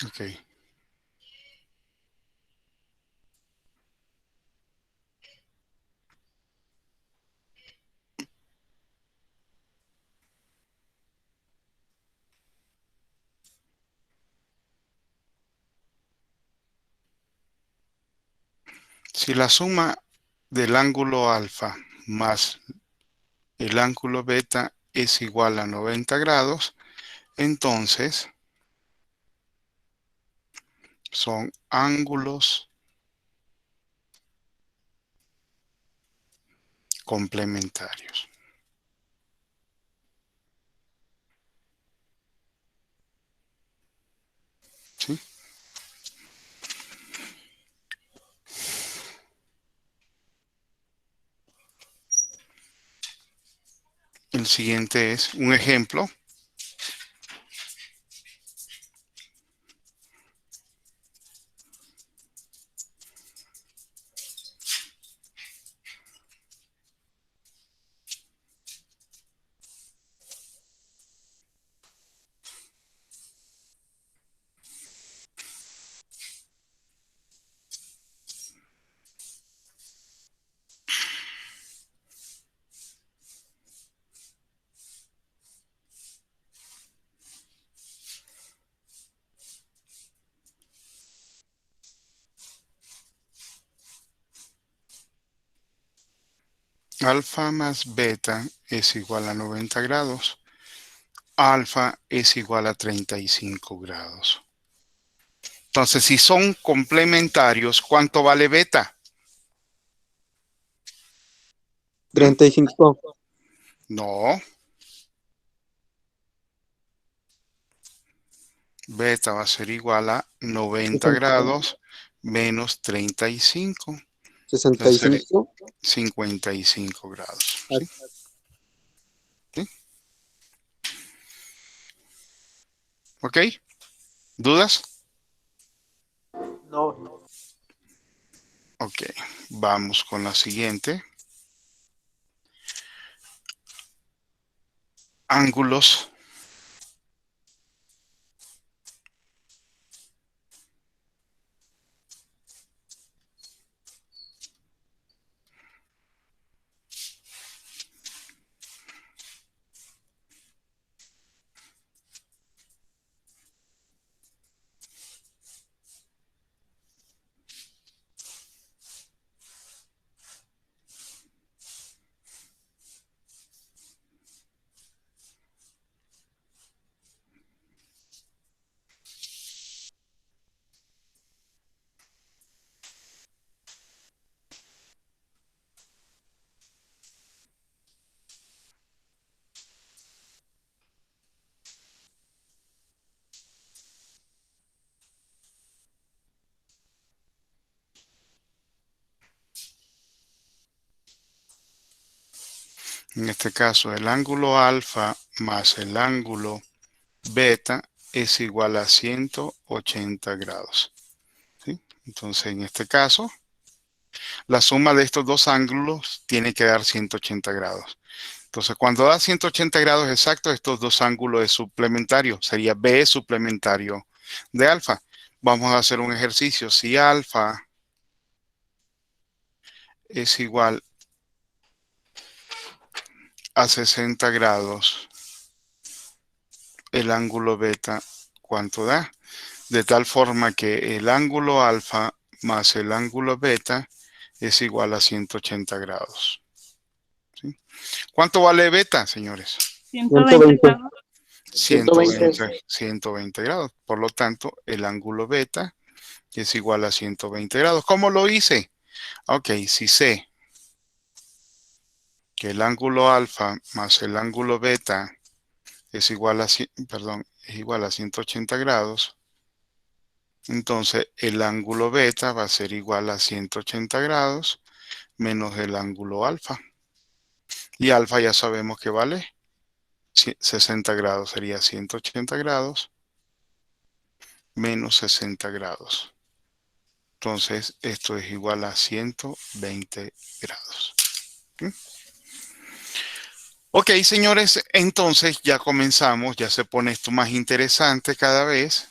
Speaker 1: Ok. Si la suma del ángulo alfa más el ángulo beta es igual a 90 grados, entonces son ángulos complementarios. ¿sí? El siguiente es un ejemplo. Alfa más beta es igual a 90 grados. Alfa es igual a 35 grados. Entonces, si son complementarios, ¿cuánto vale beta?
Speaker 7: 35.
Speaker 1: No. Beta va a ser igual a 90 grados menos 35. Entonces,
Speaker 7: 65.
Speaker 1: 55 grados. ¿Sí? ¿Sí? ¿Ok? ¿Dudas?
Speaker 2: No.
Speaker 1: Ok, vamos con la siguiente. Ángulos. En este caso, el ángulo alfa más el ángulo beta es igual a 180 grados. ¿Sí? Entonces, en este caso, la suma de estos dos ángulos tiene que dar 180 grados. Entonces, cuando da 180 grados exactos, estos dos ángulos es suplementario. Sería B suplementario de alfa. Vamos a hacer un ejercicio. Si alfa es igual a 60 grados, el ángulo beta, ¿cuánto da? De tal forma que el ángulo alfa más el ángulo beta es igual a 180 grados. ¿Sí? ¿Cuánto vale beta, señores?
Speaker 11: 120 grados.
Speaker 1: 120 grados. Por lo tanto, el ángulo beta es igual a 120 grados. ¿Cómo lo hice? Ok, si sé que el ángulo alfa más el ángulo beta es igual a, es igual a 180 grados, entonces el ángulo beta va a ser igual a 180 grados menos el ángulo alfa. Y alfa ya sabemos que vale 60 grados, sería 180 grados menos 60 grados. Entonces, esto es igual a 120 grados. ¿Sí? Ok, señores, entonces ya comenzamos, ya se pone esto más interesante cada vez.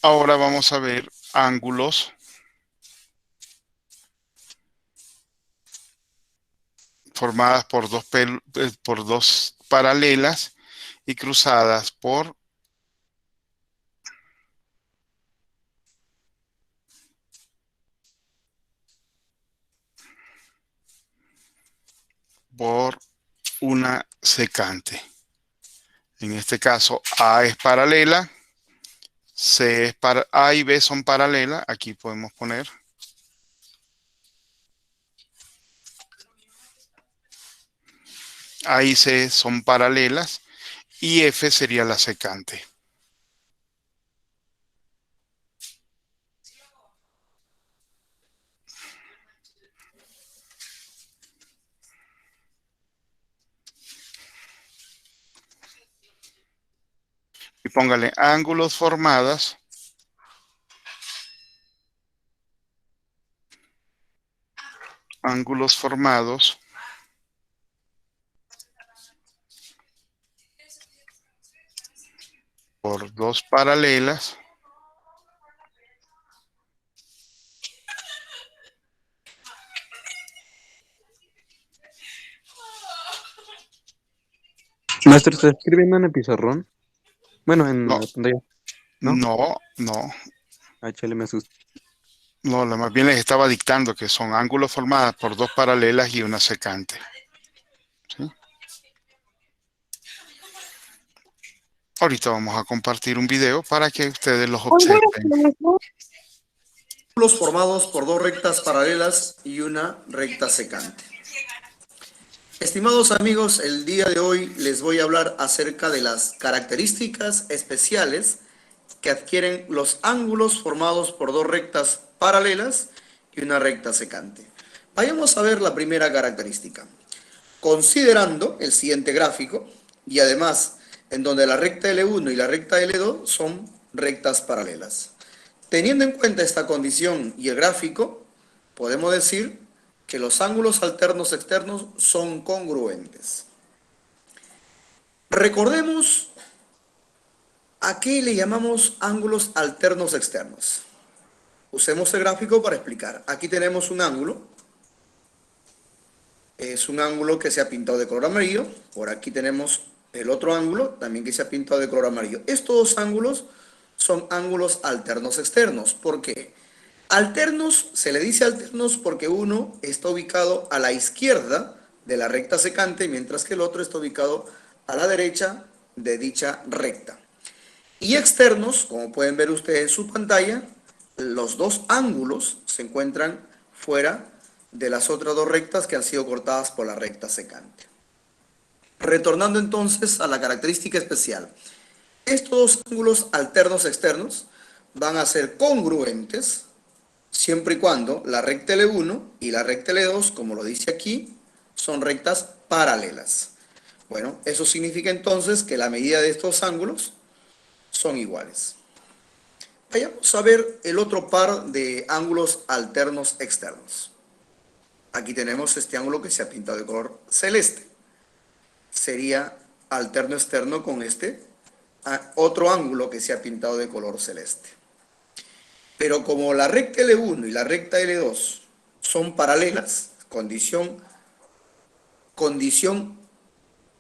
Speaker 1: Ahora vamos a ver ángulos formadas por dos paralelas y cruzadas por una secante. En este caso, A es paralela, A y B son paralelas. Aquí podemos poner A y C son paralelas y F sería la secante. Y póngale ángulos formados por dos paralelas
Speaker 7: Maestro, ¿está escribiendo en el pizarrón? Bueno, en
Speaker 1: no,
Speaker 7: la pantalla. ¿No?
Speaker 1: no,
Speaker 7: Ah, chale, me asusté.
Speaker 1: no, más bien les estaba dictando que son ángulos formados por dos paralelas y una secante. ¿Sí? Ahorita vamos a compartir un video para que ustedes los observen.
Speaker 12: Ángulos formados por dos rectas paralelas y una recta secante. Estimados amigos, el día de hoy les voy a hablar acerca de las características especiales que adquieren los ángulos formados por dos rectas paralelas y una recta secante. Vayamos a ver la primera característica. Considerando el siguiente gráfico, y además en donde la recta L1 y la recta L2 son rectas paralelas. Teniendo en cuenta esta condición y el gráfico, podemos decir que los ángulos alternos externos son congruentes. Recordemos a qué le llamamos ángulos alternos externos. Usemos el gráfico para explicar. Aquí tenemos un ángulo. Es un ángulo que se ha pintado de color amarillo. Por aquí tenemos el otro ángulo también que se ha pintado de color amarillo. Estos dos ángulos son ángulos alternos externos. ¿Por qué? Alternos, se le dice alternos porque uno está ubicado a la izquierda de la recta secante, mientras que el otro está ubicado a la derecha de dicha recta. Y externos, como pueden ver ustedes en su pantalla, los dos ángulos se encuentran fuera de las otras dos rectas que han sido cortadas por la recta secante. Retornando entonces a la característica especial. Estos dos ángulos alternos externos van a ser congruentes siempre y cuando la recta L1 y la recta L2, como lo dice aquí, son rectas paralelas. Bueno, eso significa entonces que la medida de estos ángulos son iguales. Vayamos a ver el otro par de ángulos alternos externos. Aquí tenemos este ángulo que se ha pintado de color celeste. Sería alterno externo con este otro ángulo que se ha pintado de color celeste. Pero como la recta L1 y la recta L2 son paralelas, condición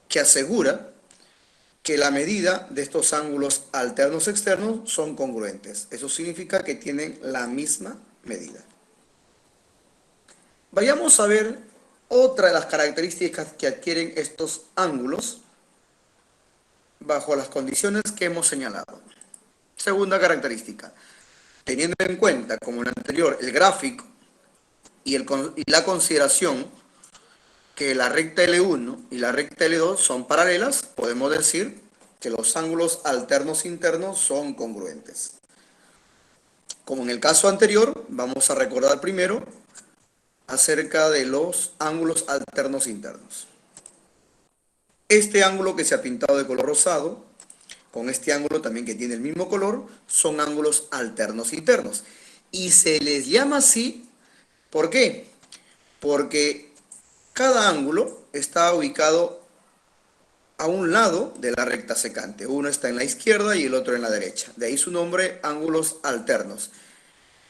Speaker 12: que asegura que la medida de estos ángulos alternos externos son congruentes. Eso significa que tienen la misma medida. Vayamos a ver otra de las características que adquieren estos ángulos bajo las condiciones que hemos señalado. Segunda característica. Teniendo en cuenta, como en el anterior, el gráfico y la consideración que la recta L1 y la recta L2 son paralelas, podemos decir que los ángulos alternos internos son congruentes. Como en el caso anterior, vamos a recordar primero acerca de los ángulos alternos internos. Este ángulo que se ha pintado de color rosado, con este ángulo también que tiene el mismo color, son ángulos alternos internos. Y se les llama así, ¿por qué? Porque cada ángulo está ubicado a un lado de la recta secante. Uno está en la izquierda y el otro en la derecha. De ahí su nombre, ángulos alternos.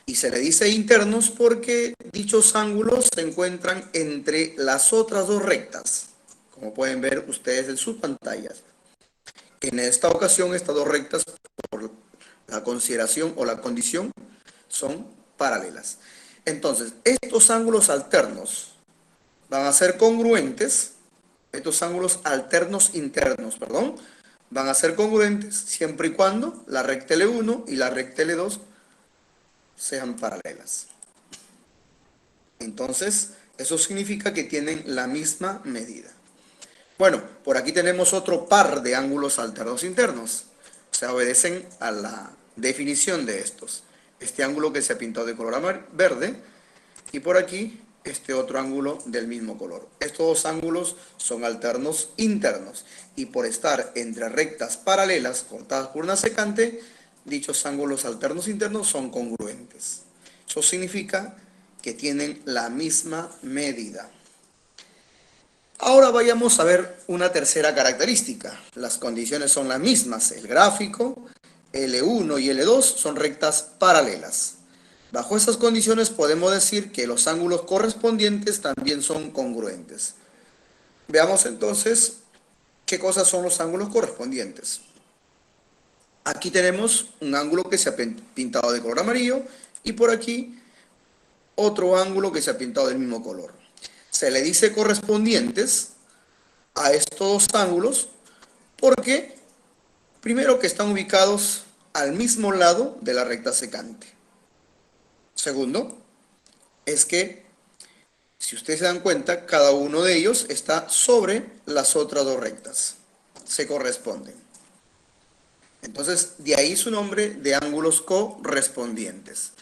Speaker 12: Y se le dice internos porque dichos ángulos se encuentran entre las otras dos rectas, como pueden ver ustedes en sus pantallas. En esta ocasión, estas dos rectas, por la consideración o la condición, son paralelas. Entonces, estos ángulos alternos van a ser congruentes, estos ángulos alternos internos, perdón, van a ser congruentes siempre y cuando la recta L1 y la recta L2 sean paralelas. Entonces, eso significa que tienen la misma medida. Bueno, por aquí tenemos otro par de ángulos alternos internos. O sea, obedecen a la definición de estos. Este ángulo que se ha pintado de color verde y por aquí este otro ángulo del mismo color. Estos dos ángulos son alternos internos y por estar entre rectas paralelas cortadas por una secante, dichos ángulos alternos internos son congruentes. Eso significa que tienen la misma medida. Ahora vayamos a ver una tercera característica. Las condiciones son las mismas. El gráfico, L1 y L2 son rectas paralelas. Bajo estas condiciones podemos decir que los ángulos correspondientes también son congruentes. Veamos entonces qué cosas son los ángulos correspondientes. Aquí tenemos un ángulo que se ha pintado de color amarillo y por aquí otro ángulo que se ha pintado del mismo color. Se le dice correspondientes a estos dos ángulos porque, primero, que están ubicados al mismo lado de la recta secante. Segundo, es que, si ustedes se dan cuenta, cada uno de ellos está sobre las otras dos rectas. Se corresponden. Entonces, de ahí su nombre de ángulos correspondientes.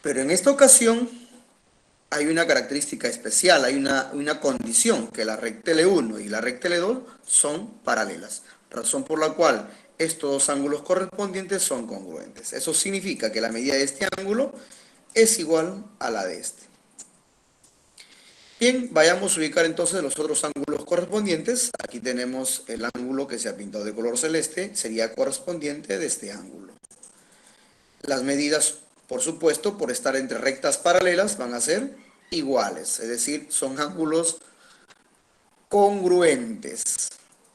Speaker 12: Pero en esta ocasión hay una característica especial, hay una condición, que la recta L1 y la recta L2 son paralelas, razón por la cual estos dos ángulos correspondientes son congruentes. Eso significa que la medida de este ángulo es igual a la de este. Bien, vayamos a ubicar entonces los otros ángulos correspondientes. Aquí tenemos el ángulo que se ha pintado de color celeste, sería correspondiente de este ángulo. Las medidas, por supuesto, por estar entre rectas paralelas, van a ser iguales, es decir, son ángulos congruentes.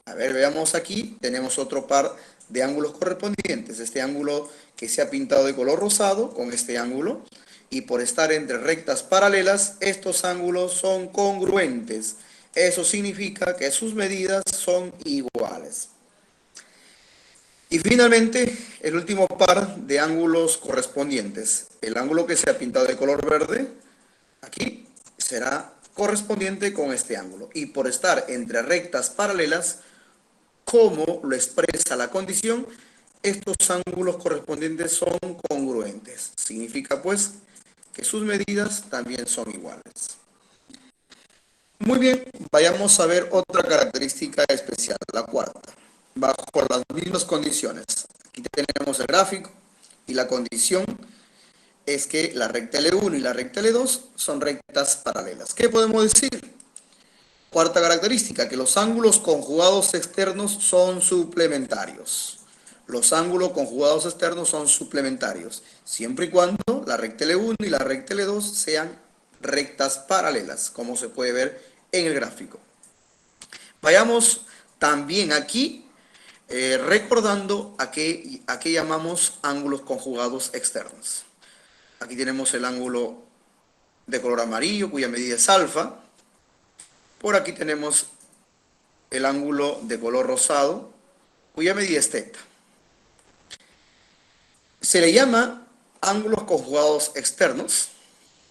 Speaker 12: A ver, veamos aquí, tenemos otro par de ángulos correspondientes. Este ángulo que se ha pintado de color rosado con este ángulo, y por estar entre rectas paralelas, estos ángulos son congruentes. Eso significa que sus medidas son iguales. Y finalmente, el último par de ángulos correspondientes. El ángulo que se ha pintado de color verde, aquí, será correspondiente con este ángulo. Y por estar entre rectas paralelas, como lo expresa la condición, estos ángulos correspondientes son congruentes. Significa, pues, que sus medidas también son iguales. Muy bien, vayamos a ver otra característica especial, la cuarta. Bajo las mismas condiciones. Aquí tenemos el gráfico y la condición es que la recta L1 y la recta L2 son rectas paralelas. ¿Qué podemos decir? Cuarta característica, que los ángulos conjugados externos son suplementarios. Los ángulos conjugados externos son suplementarios, siempre y cuando la recta L1 y la recta L2 sean rectas paralelas, como se puede ver en el gráfico. Vayamos también aquí recordando a qué llamamos ángulos conjugados externos. Aquí tenemos el ángulo de color amarillo, cuya medida es alfa. Por aquí tenemos el ángulo de color rosado, cuya medida es teta. Se le llama ángulos conjugados externos.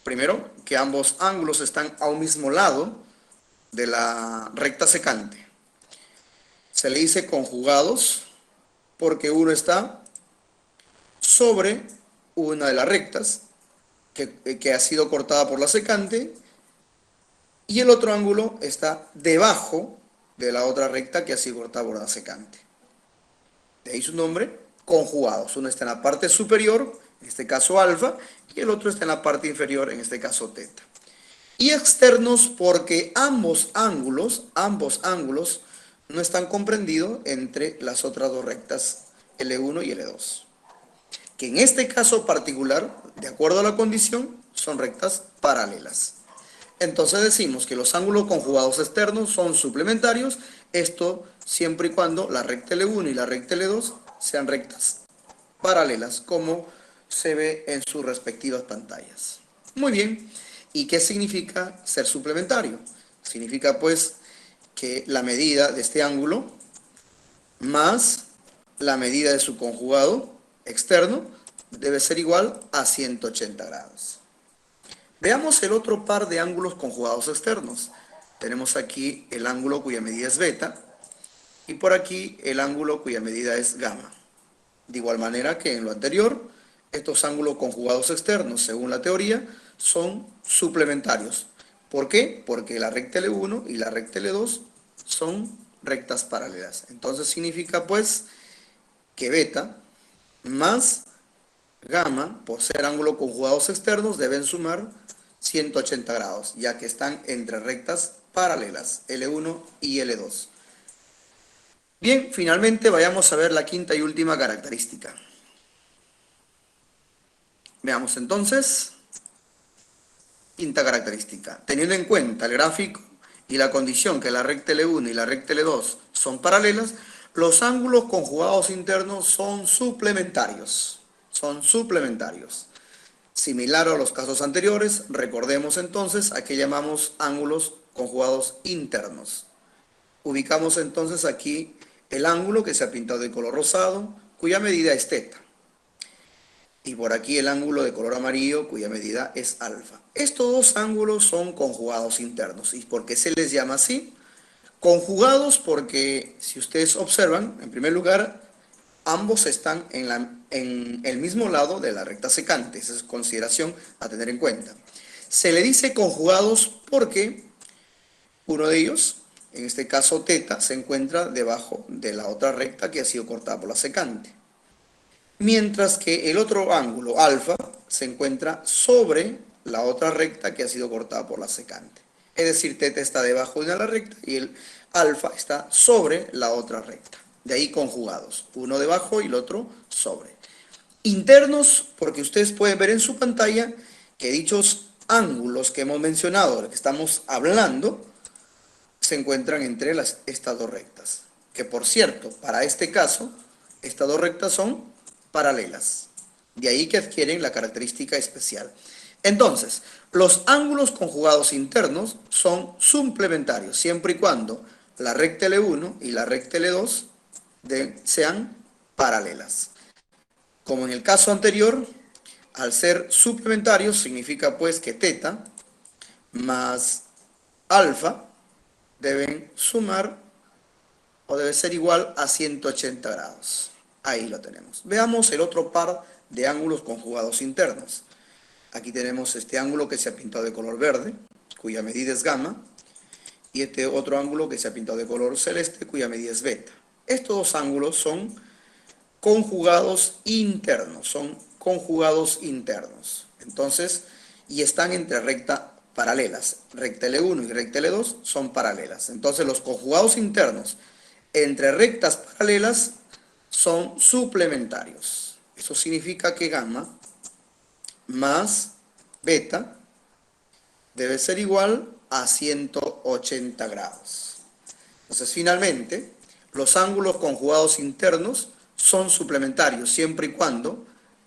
Speaker 12: Primero, que ambos ángulos están a un mismo lado de la recta secante. Se le dice conjugados porque uno está sobre una de las rectas que ha sido cortada por la secante y el otro ángulo está debajo de la otra recta que ha sido cortada por la secante. De ahí su nombre, conjugados. Uno está en la parte superior, en este caso alfa, y el otro está en la parte inferior, en este caso teta. Y externos porque ambos ángulos no están comprendidos entre las otras dos rectas, L1 y L2. Que en este caso particular, de acuerdo a la condición, son rectas paralelas. Entonces decimos que los ángulos conjugados externos son suplementarios, esto siempre y cuando la recta L1 y la recta L2 sean rectas paralelas, como se ve en sus respectivas pantallas. Muy bien, ¿y qué significa ser suplementario? Significa pues que la medida de este ángulo más la medida de su conjugado externo debe ser igual a 180 grados. Veamos el otro par de ángulos conjugados externos. tenemos aquí el ángulo cuya medida es beta y por aquí el ángulo cuya medida es gamma. De igual manera que en lo anterior, estos ángulos conjugados externos, según la teoría, son suplementarios. ¿Por qué? Porque la recta L1 y la recta L2 son rectas paralelas. Entonces significa pues que beta más gamma, por ser ángulos conjugados externos, deben sumar 180 grados, ya que están entre rectas paralelas, L1 y L2. Bien, finalmente vayamos a ver la quinta y última característica. Veamos entonces, quinta característica. Teniendo en cuenta el gráfico y la condición que la recta L1 y la recta L2 son paralelas, los ángulos conjugados internos son suplementarios. Son suplementarios. Similar a los casos anteriores, recordemos entonces a qué llamamos ángulos conjugados internos. Ubicamos entonces aquí el ángulo que se ha pintado de color rosado, cuya medida es θ. Y por aquí el ángulo de color amarillo, cuya medida es alfa. Estos dos ángulos son conjugados internos. ¿Y por qué se les llama así? Conjugados porque, si ustedes observan, en primer lugar, ambos están en el mismo lado de la recta secante. Esa es consideración a tener en cuenta. Se le dice conjugados porque uno de ellos, en este caso θ, se encuentra debajo de la otra recta que ha sido cortada por la secante. Mientras que el otro ángulo, alfa, se encuentra sobre la otra recta que ha sido cortada por la secante. Es decir, θ está debajo de la recta y el alfa está sobre la otra recta. De ahí conjugados, uno debajo y el otro sobre. Internos, porque ustedes pueden ver en su pantalla que dichos ángulos que hemos mencionado, de los que estamos hablando, se encuentran entre estas dos rectas. Que por cierto, para este caso, estas dos rectas son paralelas. De ahí que adquieren la característica especial. Entonces, los ángulos conjugados internos son suplementarios, siempre y cuando la recta L1 y la recta L2 sean paralelas. Como en el caso anterior, al ser suplementarios, significa pues que θ más alfa deben sumar o debe ser igual a 180 grados. Ahí lo tenemos. Veamos el otro par de ángulos conjugados internos. Aquí tenemos este ángulo que se ha pintado de color verde, cuya medida es gamma, y este otro ángulo que se ha pintado de color celeste, cuya medida es beta. Estos dos ángulos son conjugados internos, Entonces, y están entre rectas paralelas. Recta L1 y recta L2 son paralelas. Entonces, los conjugados internos entre rectas paralelas son suplementarios. Eso significa que gamma más beta debe ser igual a 180 grados. Entonces, finalmente, los ángulos conjugados internos son suplementarios siempre y cuando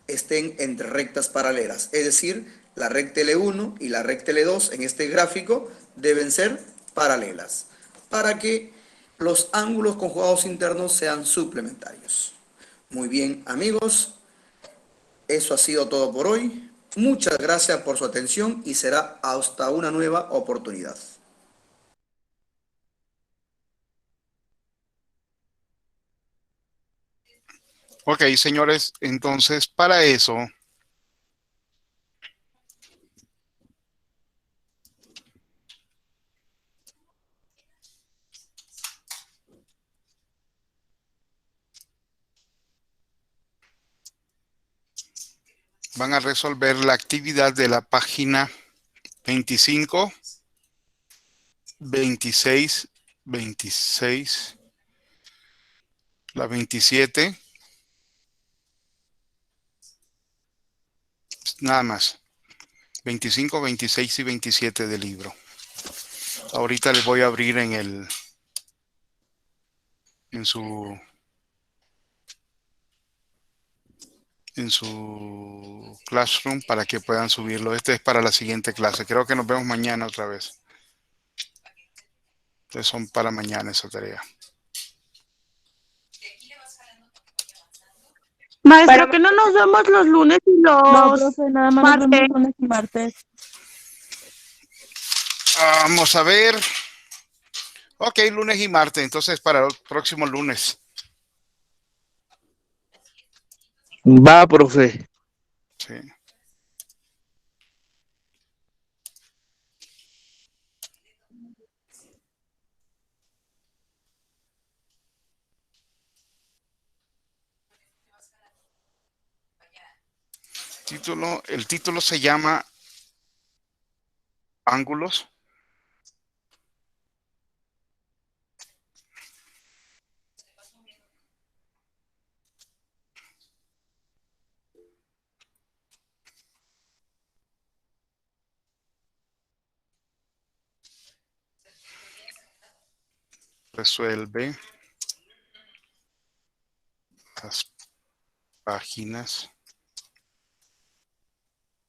Speaker 12: estén entre rectas paralelas. Es decir, la recta L1 y la recta L2 en este gráfico deben ser paralelas para que los ángulos conjugados internos sean suplementarios. Muy bien, amigos. Eso ha sido todo por hoy. Muchas gracias por su atención y será hasta una nueva oportunidad.
Speaker 1: Ok, señores, entonces para eso van a resolver la actividad de la página 25, 26, 26, la 27, nada más, 25, 26 y 27 del libro. Ahorita les voy a abrir en su Classroom para que puedan subirlo. Este es para la siguiente clase. Creo que nos vemos mañana otra vez. Entonces son para mañana esa tarea.
Speaker 5: Maestra, que no nos vemos los lunes y
Speaker 11: No,
Speaker 5: los
Speaker 11: profe, nada más nos
Speaker 5: martes.
Speaker 11: vemos lunes y martes.
Speaker 1: Vamos a ver. Ok, lunes y martes, entonces para el próximo lunes.
Speaker 9: Va, profe.
Speaker 1: Sí. El título se llama Ángulos. Resuelve las páginas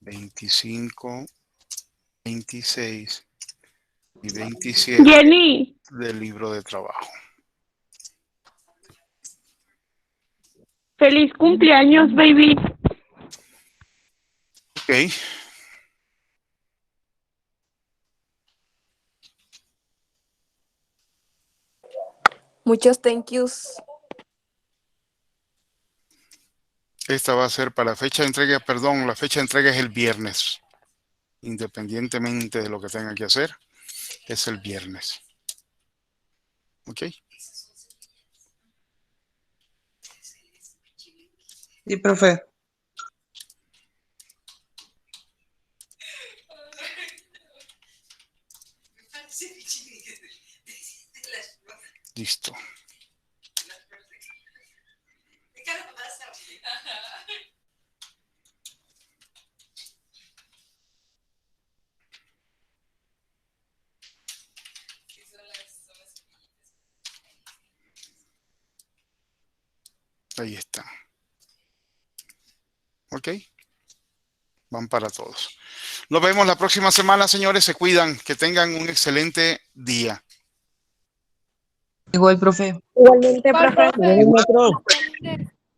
Speaker 1: 25, 26 y 27
Speaker 5: Jenny,
Speaker 1: del libro de trabajo.
Speaker 5: feliz cumpleaños, baby.
Speaker 1: Ok.
Speaker 13: Muchos thank yous.
Speaker 1: Esta va a ser para fecha de entrega, perdón, la fecha de entrega es el viernes. Independientemente de lo que tengan que hacer, es el viernes. ¿Ok?
Speaker 4: Sí, profe.
Speaker 1: Listo. Ahí está. ¿Ok? Van para todos. Nos vemos la próxima semana, señores. Se cuidan. Que tengan un excelente día.
Speaker 4: Igual, profe.
Speaker 5: Igualmente, profe.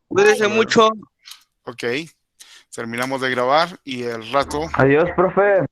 Speaker 9: Cuídese mucho.
Speaker 1: Ok. Terminamos de grabar y el rato.
Speaker 8: Adiós, profe.